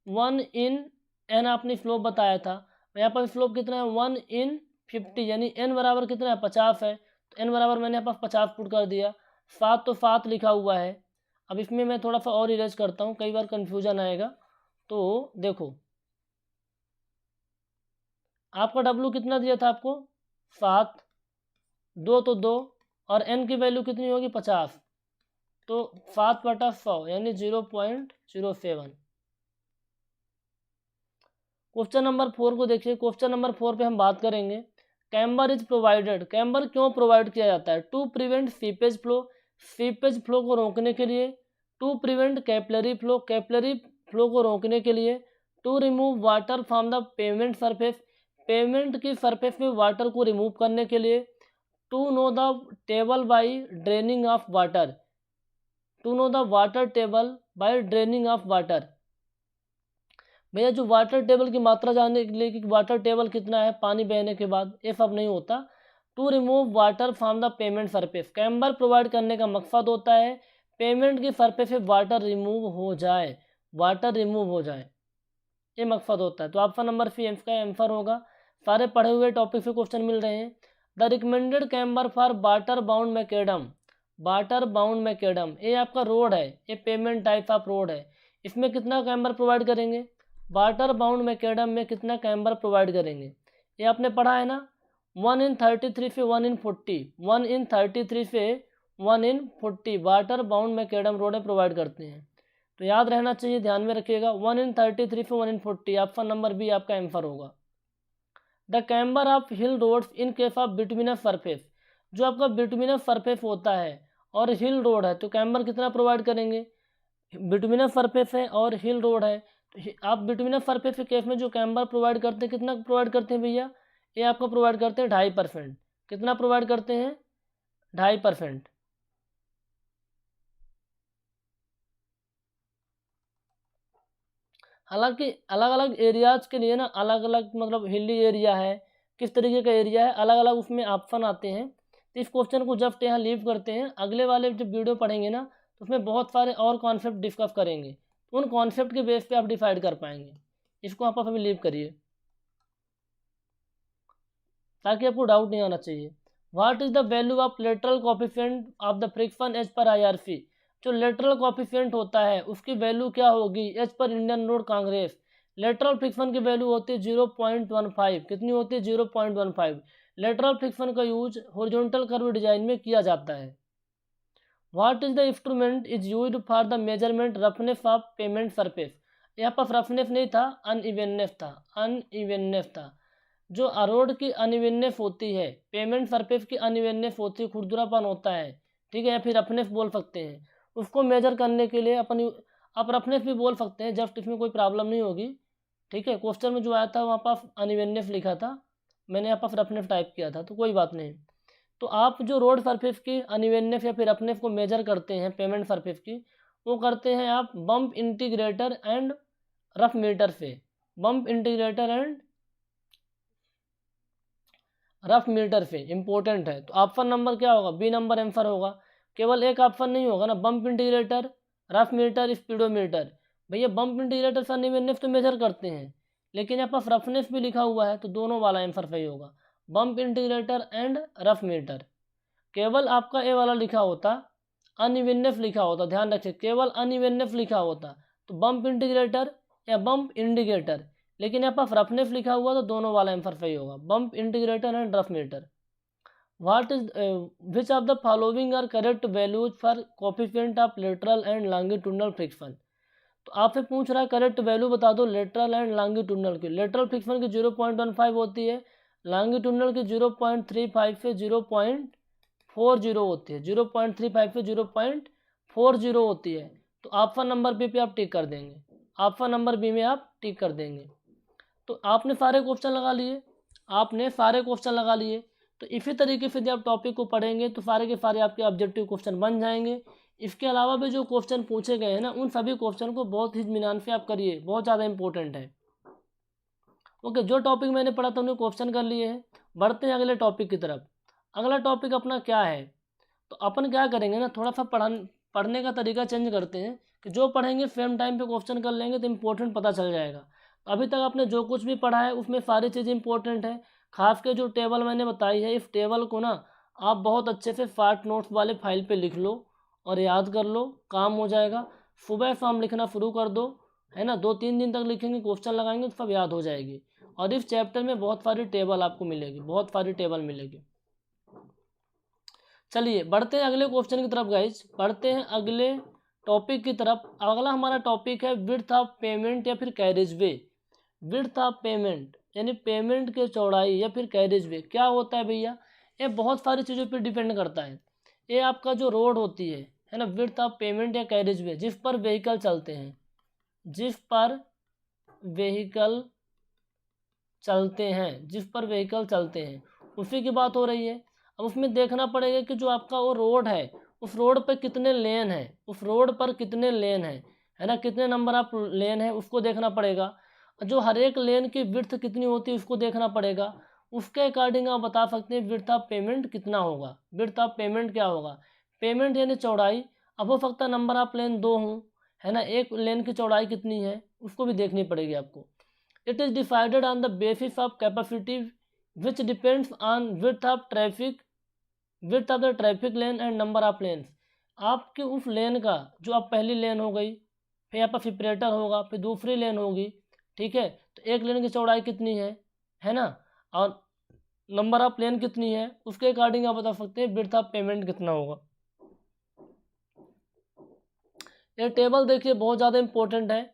1/n आपने स्लोप बताया था, यहाँ पर स्लोप कितना है 1/50, यानी n बराबर कितना है 50 है, तो n बराबर मैंने यहाँ पर 50 पुट कर दिया। 7 तो 7 लिखा हुआ है। अब इसमें मैं थोड़ा सा और इरेज करता हूँ, कई बार कन्फ्यूजन आएगा। तो देखो आपका W कितना दिया था आपको 7, 2 तो 2, और n की वैल्यू कितनी होगी 50, तो 7/100 यानी 0.07। क्वेश्चन नंबर 4 को देखिए। क्वेश्चन नंबर 4 पे हम बात करेंगे, कैम्बर इज प्रोवाइडेड। कैम्बर क्यों प्रोवाइड किया जाता है, to prevent seepage flow, seepage flow को रोकने के लिए, to prevent capillary flow, capillary flow को रोकने के लिए, to remove water from the pavement surface, pavement की सरफेस में वाटर को रिमूव करने के लिए, to know the table by draining off water, to know the water table by draining off water. भैया जो वाटर टेबल की मात्रा जानने के लिए कि वाटर टेबल कितना है पानी बहने के बाद, ये सब नहीं होता। To remove water from the pavement surface, camber provide करने का मकसद होता है पेमेंट की सरफेस से वाटर रिमूव हो जाए, वाटर रिमूव हो जाए, ये मकसद होता है। तो ऑप्शन नंबर सी इसका आंसर होगा। सारे पढ़े हुए टॉपिक से क्वेश्चन मिल रहे हैं। The recommended camber for water bound macadam, water bound macadam, ये आपका रोड है, ये पेमेंट टाइप ऑफ रोड है, इसमें कितना कैम्बर प्रोवाइड करेंगे, वाटर बाउंड मैकेडम में कितना कैम्बर प्रोवाइड करेंगे, ये आपने पढ़ा है ना। 1/33 से 1/40, 1/33 से 1/40 water bound macadam road provide करते हैं। तो याद रहना चाहिए, ध्यान में रखिएगा, 1/33 से 1/40, ऑप्शन नंबर बी आपका आंसर होगा। The camber of hill roads in case of bituminous surface, जो आपका बिटवीनस सरफेस होता है और हिल रोड है, तो कैम्बर कितना प्रोवाइड करेंगे, बिटवीनस सरफेस है और हिल रोड है, तो आप बिटवीनस सरफेस के केस में जो कैम्बर प्रोवाइड करते हैं, कितना प्रोवाइड करते हैं भैया, ये आपको प्रोवाइड करते हैं 2.5%। कितना प्रोवाइड करते हैं 2.5%। हालांकि अलग अलग एरियाज के लिए ना अलग अलग, मतलब हिली एरिया है, किस तरीके का एरिया है, अलग अलग उसमें ऑप्शन आते हैं। तो इस क्वेश्चन को जस्ट यहाँ लीव करते हैं, अगले वाले जब वीडियो पढ़ेंगे ना तो उसमें बहुत सारे और कॉन्सेप्ट डिस्कस करेंगे, तो उन कॉन्सेप्ट के बेस पे आप डिसाइड कर पाएंगे। इसको आप अभी लीव करिए ताकि आपको डाउट नहीं आना चाहिए। What is the value of lateral coefficient of the friction as पर IRC, जो लेटरल कोएफिशिएंट होता है उसकी वैल्यू क्या होगी एज पर Indian Road Congress. Lateral friction की वैल्यू होती है 0.15, कितनी होती है 0.15। लेटरल फ्रिक्शन का यूज हॉरिजॉन्टल कर्व डिजाइन में किया जाता है। What is the instrument is used for the measurement roughness of pavement surface, यहाँ पर रफनेस नहीं था, अनइवननेस था, अनइवननेस था। जो रोड की अनइवननेस होती है, पेमेंट सरफेस की अनइवननेस होती है, खुरदुरापन होता है, ठीक है, या फिर रफनेस बोल सकते हैं, उसको मेजर करने के लिए अपन, आप रफनेस भी बोल सकते हैं, जस्ट इसमें कोई प्रॉब्लम नहीं होगी, ठीक है। क्वेश्चन में जो आया था वहाँ पर अनइवननेस लिखा था, मैंने यहाँ पर रफनेस टाइप किया था, तो कोई बात नहीं। तो आप जो रोड सरफेस की अनइवननेस या फिर रफनेस को मेजर करते हैं पेमेंट सरफेस की, वो करते हैं आप bump integrator and rough meter से, bump integrator and rough meter से इंपॉर्टेंट है। तो ऑप्शन नंबर क्या होगा, बी नंबर आंसर होगा। केवल एक ऑप्शन नहीं होगा ना, bump integrator, roughometer, speedometer. भैया बम्प इंटीग्रेटर से अनइवननेस तो मेजर करते हैं, लेकिन यहाँ पास रफनेस भी लिखा हुआ है, तो दोनों वाला आंसर सही होगा, bump integrator and rough metre. केवल आपका ए वाला लिखा होता, अनइवननेस लिखा होता, ध्यान रखिए, केवल अनइवननेस लिखा होता तो बम्प इंटीग्रेटर या बम्प इंडिकेटर, लेकिन यहाँ पास रफनेस लिखा हुआ तो दोनों वाला आंसर सही होगा, bump integrator and rough metre. What is which of the following are correct values for coefficient of lateral and longitudinal friction. तो आपसे पूछ रहा है करेक्ट वैल्यू बता दो लेटरल एंड लॉन्गिट्यूडनल की। लेटरल फ्रिक्शन की 0.15 होती है, लॉन्गिट्यूडनल की 0.35 से 0.40 होती है, 0.35 से 0.40 होती है। तो ऑप्शन नंबर बी पे आप टिक कर देंगे, ऑप्शन नंबर बी में आप टिक कर देंगे। तो आपने सारे क्वेश्चन लगा लिए, आपने सारे क्वेश्चन लगा लिए। तो इसी तरीके से जब आप टॉपिक को पढ़ेंगे तो सारे के सारे आपके ऑब्जेक्टिव क्वेश्चन बन जाएंगे। इसके अलावा भी जो क्वेश्चन पूछे गए हैं ना, उन सभी क्वेश्चन को बहुत ही इत्मीनान से आप करिए, बहुत ज़्यादा इंपॉर्टेंट है। ओके, जो टॉपिक मैंने पढ़ा था उन्हें क्वेश्चन कर लिए हैं। बढ़ते हैं अगले टॉपिक की तरफ। अगला टॉपिक अपना क्या है, तो अपन क्या करेंगे ना, थोड़ा सा पढ़ने का तरीका चेंज करते हैं कि जो पढ़ेंगे सेम टाइम पे क्वेश्चन कर लेंगे तो इम्पोर्टेंट पता चल जाएगा। अभी तक आपने जो कुछ भी पढ़ा है उसमें सारी चीज़ें इंपॉर्टेंट है। खास के जो टेबल मैंने बताई है, इस टेबल को ना आप बहुत अच्छे से शॉर्ट नोट्स वाले फाइल पे लिख लो और याद कर लो, काम हो जाएगा। सुबह शाम लिखना शुरू कर दो, है ना, 2-3 दिन तक लिखेंगे, क्वेश्चन लगाएंगे तो सब याद हो जाएगी। और इस चैप्टर में बहुत सारी टेबल आपको मिलेगी, बहुत सारी टेबल मिलेगी। चलिए बढ़ते हैं अगले क्वेश्चन की तरफ गाइज, बढ़ते हैं अगले टॉपिक की तरफ। अगला हमारा टॉपिक है विड्थ ऑफ पेमेंट या फिर carriage way. Width of payment यानी पेमेंट के चौड़ाई या फिर कैरेज वे क्या होता है भैया, ये बहुत सारी चीज़ों पर डिपेंड करता है। ये आपका जो रोड होती है ना, विड्थ ऑफ पेमेंट या कैरेज वे, जिस पर व्हीकल चलते हैं, जिस पर व्हीकल चलते हैं, जिस पर व्हीकल चलते हैं, उसी की बात हो रही है। अब उसमें देखना पड़ेगा कि जो आपका वो रोड है, उस रोड पर कितने लेन है, उस रोड पर कितने लेन है ना, कितने नंबर ऑफ लेन है उसको देखना पड़ेगा। जो हर एक लेन की विड्थ कितनी होती है उसको देखना पड़ेगा। उसके अकॉर्डिंग आप बता सकते हैं विड्थ ऑफ पेमेंट कितना होगा। विड्थ ऑफ पेमेंट क्या होगा, पेमेंट यानी चौड़ाई। अब हो सकता है नंबर ऑफ लेन 2 हों, है ना, एक लेन की चौड़ाई कितनी है उसको भी देखनी पड़ेगी आपको। It is decided on the basis of capacity which depends on width of the traffic lane and number of lanes। आपके उस लेन का, जो आप पहली लेन हो गई, फिर यहाँ पर सेपरेटर होगा, फिर दूसरी लेन होगी, ठीक है, तो एक लेन की चौड़ाई कितनी है ना, और नंबर ऑफ लेन कितनी है, उसके अकॉर्डिंग आप बता सकते हैं विड्थ ऑफ पेमेंट कितना होगा। ये टेबल देखिए बहुत ज़्यादा इंपॉर्टेंट है।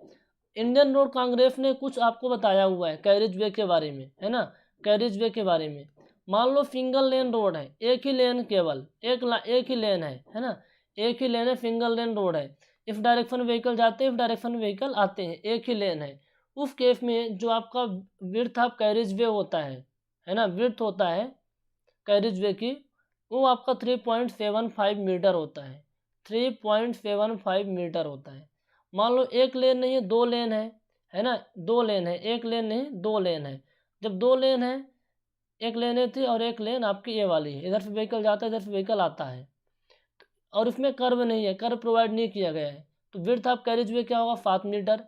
इंडियन रोड कांग्रेस ने कुछ आपको बताया हुआ है कैरिज वे के बारे में, है ना, कैरिज वे के बारे में। मान लो सिंगल लेन रोड है, एक ही लेन, केवल एक ही लेन है ना, एक ही लेन है, सिंगल लेन रोड है, इस डायरेक्शन व्हीकल जाते हैं, इस डायरेक्शन व्हीकल आते हैं, एक ही लेन है। उस केस में जो आपका विड्थ ऑफ कैरिज वे होता है ना, विड्थ होता है कैरिज वे की, वो आपका 3.75 मीटर होता है, 3.75 मीटर होता है। मान लो एक लेन नहीं है, 2 लेन है ना, 2 लेन है, एक लेन नहीं 2 लेन है। जब 2 लेन है, एक लेन है थी और एक लेन आपकी ये वाली है, इधर से व्हीकल जाता है, इधर से व्हीकल आता है, और इसमें कर्व नहीं है, कर्व प्रोवाइड नहीं किया गया है, तो विड्थ ऑफ कैरिज वे क्या होगा, 7 मीटर।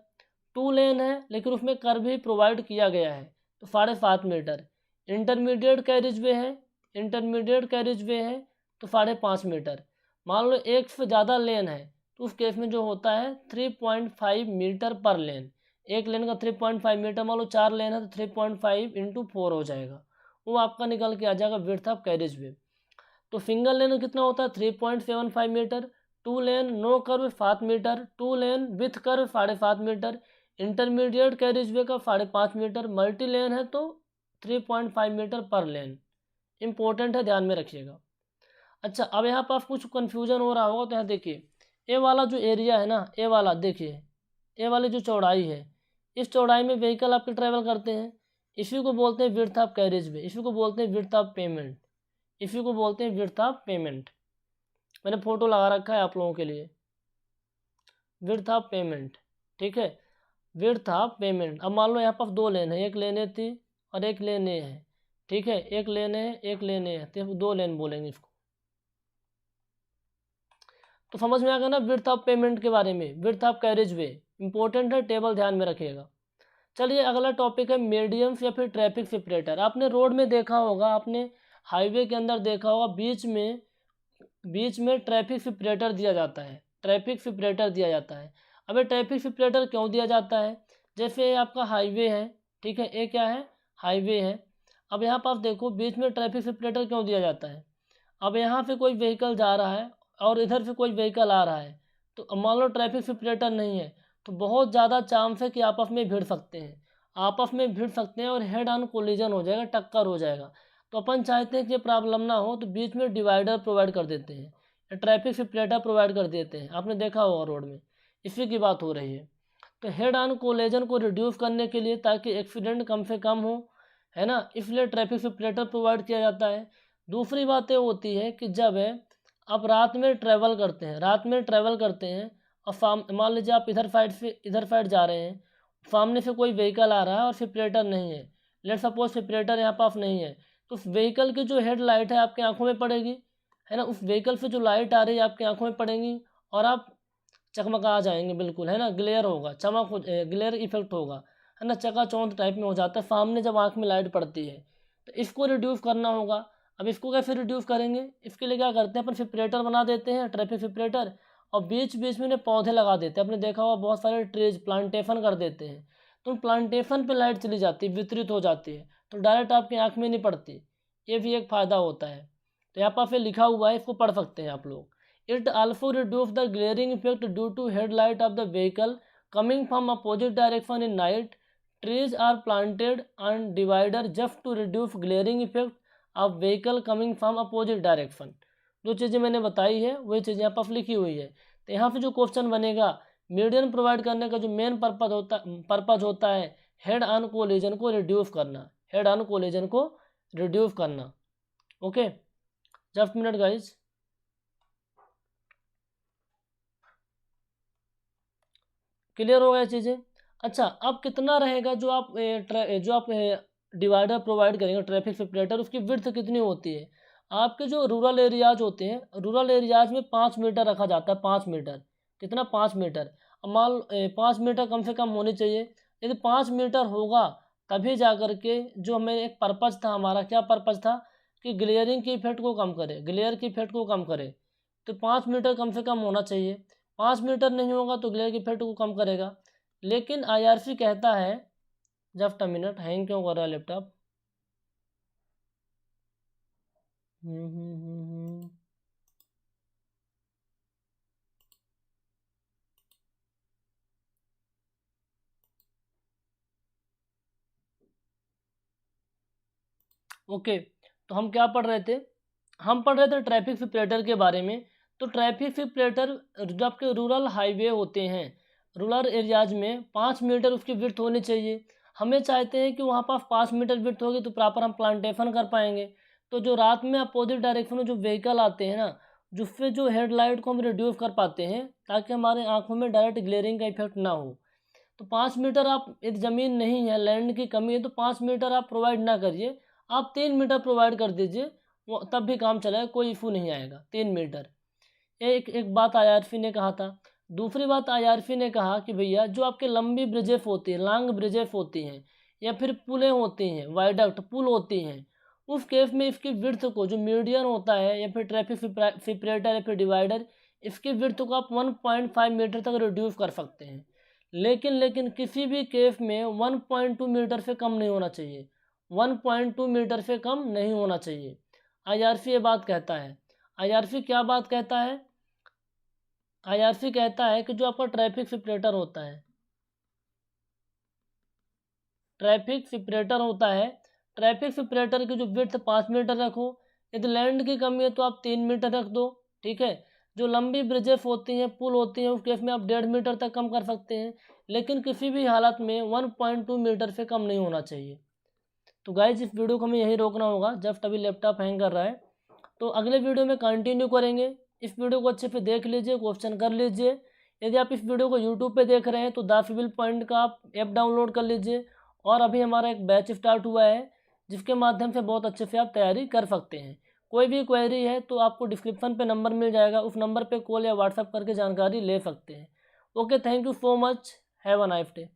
2 लेन है लेकिन उसमें कर्व भी प्रोवाइड किया गया है, तो 7.5 मीटर। इंटरमीडिएट कैरिज वे है, इंटरमीडिएट कैरिज वे है तो 5.5 मीटर। मान लो एक से ज़्यादा लेन है तो उस केस में जो होता है 3.5 मीटर पर लेन। एक लेन का 3.5 मीटर, मान लो 4 लेन है तो 3.5 × 4 हो जाएगा, वो आपका निकल के आ जाएगा विड्थ ऑफ कैरिज वे। तो सिंगल लेन कितना होता है 3.75 meter, 2 lane no curve 7 meter, 2 lane with curve 7.5 meter, intermediate carriageway का 5.5 मीटर, मल्टी लेन है तो 3.5 मीटर पर लेन। इंपॉर्टेंट है, ध्यान में रखिएगा। अच्छा, अब यहाँ पर कुछ कन्फ्यूजन हो रहा होगा, तो यहाँ देखिए ए वाला जो एरिया है ना, ए वाला देखिए, ए वाली जो चौड़ाई है, इस चौड़ाई में व्हीकल आपके ट्रैवल करते हैं, इसी को बोलते हैं विड्थ ऑफ कैरिज वे, इसी को बोलते हैं विड्थ ऑफ पेमेंट, इसी को बोलते हैं विड्थ ऑफ पेमेंट। मैंने फोटो लगा रखा है आप लोगों के लिए। विड्थ ऑफ पेमेंट, ठीक है, विड्थ ऑफ पेमेंट। अब मान लो यहाँ पर 2 लेन है, एक लेने थी और एक लेने हैं, ठीक है, एक लेने हैं एक लेने हैं, तो 2 लेन बोलेंगे इसको। तो समझ में आ गया ना विड्थ ऑफ पेमेंट के बारे में, width of carriage way important है, टेबल ध्यान में रखिएगा। चलिए अगला टॉपिक है मीडियम्स या फिर ट्रैफिक सेपरेटर। आपने रोड में देखा होगा, आपने हाईवे के अंदर देखा होगा, बीच में ट्रैफिक सेपरेटर दिया जाता है, ट्रैफिक सेपरेटर दिया जाता है। अब ये ट्रैफिक सेपरेटर क्यों दिया जाता है? जैसे आपका हाईवे है, ठीक है, ये क्या है, हाईवे है। अब यहाँ पर आप देखो बीच में ट्रैफिक सेपरेटर क्यों दिया जाता है? अब यहाँ पे कोई व्हीकल जा रहा है और इधर से कोई व्हीकल आ रहा है, तो मान लो ट्रैफिक सेपरेटर नहीं है, तो बहुत ज़्यादा चांस है कि आपस में भिड़ सकते हैं, आपस में भिड़ सकते हैं और हेड ऑन कोलिजन हो जाएगा, टक्कर हो जाएगा। तो अपन चाहते हैं कि ये प्रॉब्लम ना हो, तो बीच में डिवाइडर प्रोवाइड कर देते हैं या ट्रैफिक सेपरेटर प्रोवाइड कर देते हैं, आपने देखा होगा रोड में, इसी की बात हो रही है। तो हेड ऑन कोलिजन को रिड्यूस करने के लिए, ताकि एक्सीडेंट कम से कम हो, है ना, इसलिए ट्रैफिक सेपरेटर प्रोवाइड किया जाता है। दूसरी बात ये होती है कि जब आप रात में ट्रैवल करते हैं, और मान लीजिए आप इधर साइड जा रहे हैं, सामने से कोई व्हीकल आ रहा है और सेपरेटर नहीं है, लेट सपोज सेपरेटर यहाँ पास नहीं है, तो उस व्हीकल की जो हेड लाइट है आपकी आंखों में पड़ेगी, है ना, उस व्हीकल से जो लाइट आ रही है आपकी आंखों में पड़ेगी और आप चकमका जाएंगे, बिल्कुल, है ना, ग्लेयर होगा, ग्लेयर इफेक्ट होगा, है ना, चकाचौंध टाइप में हो जाता है सामने जब आँख में लाइट पड़ती है। तो इसको रिड्यूस करना होगा। अब इसको कैसे रिड्यूस करेंगे? इसके लिए क्या करते हैं अपन, सेपरेटर बना देते हैं, ट्रैफिक सेपरेटर, और बीच बीच में इन्हें पौधे लगा देते हैं। आपने देखा होगा बहुत सारे ट्रीज प्लांटेशन कर देते हैं, तो प्लांटेशन पे लाइट चली जाती है, वितरित हो जाती है, तो डायरेक्ट आपकी आँख में नहीं पड़ती, ये भी एक फ़ायदा होता है। तो यहाँ पर फिर लिखा हुआ है, इसको पढ़ सकते हैं आप लोग। It also reduces the glaring effect due to headlight of the vehicle coming from opposite direction in night. Trees are planted on divider just to reduce glaring effect of vehicle coming from opposite direction. जो चीज़ें मैंने बताई है वही चीज़ें यहाँ पर लिखी हुई है। तो यहाँ पे जो क्वेश्चन बनेगा, मीडियन प्रोवाइड करने का जो मेन पर्पज होता है हेड ऑन कोलिजन को रिड्यूस करना, हेड ऑन कोलिजन को रिड्यूस करना। Okay, just minute guys. Clear हो गया चीज़ें? अच्छा, अब कितना रहेगा जो आप डिवाइडर प्रोवाइड करेंगे ट्रैफिक सेपरेटर, उसकी विड्थ कितनी होती है? आपके जो रूरल एरियाज होते हैं, रूरल एरियाज में 5 मीटर रखा जाता है, 5 मीटर, कितना, 5 मीटर। अब 5 मीटर कम से कम होनी चाहिए। यदि 5 मीटर होगा तभी जा कर के जो हमें एक पर्पज़ था, हमारा क्या पर्पज़ था कि ग्लेयरिंग की इफेक्ट को कम करे, ग्लेयर की इफेक्ट को कम करे, तो 5 मीटर कम से कम होना चाहिए। 5 मीटर नहीं होगा तो ग्लेयर की इफेक्ट को कम करेगा। लेकिन आईआरसी कहता है, जस्ट अ मिनट, हैंग क्यों कर रहा है लैपटॉप? ओके, तो हम क्या पढ़ रहे थे? हम पढ़ रहे थे ट्रैफिक सेपरेटर के बारे में। तो ट्रैफिक सेपरेटर जो आपके रूरल हाईवे होते हैं, रूरल एरियाज में 5 मीटर उसकी विड्थ होनी चाहिए। हमें चाहते हैं कि वहाँ पास 5 मीटर विड्थ होगी तो प्रॉपर हम प्लांटेशन कर पाएंगे। तो जो रात में अपोजिट डायरेक्शन में जो व्हीकल आते हैं ना, जिससे जो हेडलाइट को हम रिड्यूस कर पाते हैं ताकि हमारे आँखों में डायरेक्ट ग्लेयरिंग का इफेक्ट ना हो। तो 5 मीटर आप, यदि ज़मीन नहीं है, लैंड की कमी है, तो 5 मीटर आप प्रोवाइड ना करिए, आप 3 मीटर प्रोवाइड कर दीजिए, वो तब भी काम चलेगा, कोई इशू नहीं आएगा। 3 मीटर, एक बात आईआरसी ने कहा था। दूसरी बात आईआरसी ने कहा कि भैया जो आपके लंबी ब्रिजेस होती हैं, लॉन्ग ब्रिजेस होती हैं, या फिर पुलें होती हैं, वाइडक्ट पुल होती हैं, उस केस में इसकी विड्थ को, जो मीडियन होता है या फिर ट्रैफिक सेपरेटर या फिर डिवाइडर, इसकी विड्थ को आप 1.5 मीटर तक रिड्यूस कर सकते हैं। लेकिन किसी भी केस में 1.2 मीटर से कम नहीं होना चाहिए, 1.2 मीटर से कम नहीं होना चाहिए। आईआरसी ये बात कहता है। आईआरसी क्या बात कहता है? आईआरसी कहता है कि जो आपका ट्रैफिक सेपरेटर होता है, ट्रैफिक सेपरेटर की जो विड्थ 5 मीटर रखो, यदि लैंड की कमी है तो आप 3 मीटर रख दो, ठीक है। जो लंबी ब्रिजेस होती हैं, पुल होती हैं, उस केस में आप 1.5 मीटर तक कम कर सकते हैं, लेकिन किसी भी हालत में 1.2 मीटर से कम नहीं होना चाहिए। तो गाइज इस वीडियो को हमें यहीं रोकना होगा, जस्ट अभी लैपटॉप हैंग कर रहा है। तो अगले वीडियो में कंटिन्यू करेंगे। इस वीडियो को अच्छे से देख लीजिए, क्वेश्चन कर लीजिए, यदि आप इस वीडियो को यूट्यूब पे देख रहे हैं तो द सिविल पॉइंट का आप ऐप डाउनलोड कर लीजिए। और अभी हमारा एक बैच स्टार्ट हुआ है जिसके माध्यम से बहुत अच्छे से आप तैयारी कर सकते हैं। कोई भी क्वेरी है तो आपको डिस्क्रिप्शन पे नंबर मिल जाएगा, उस नंबर पे कॉल या व्हाट्सअप करके जानकारी ले सकते हैं। Okay, thank you so much, have a nice day.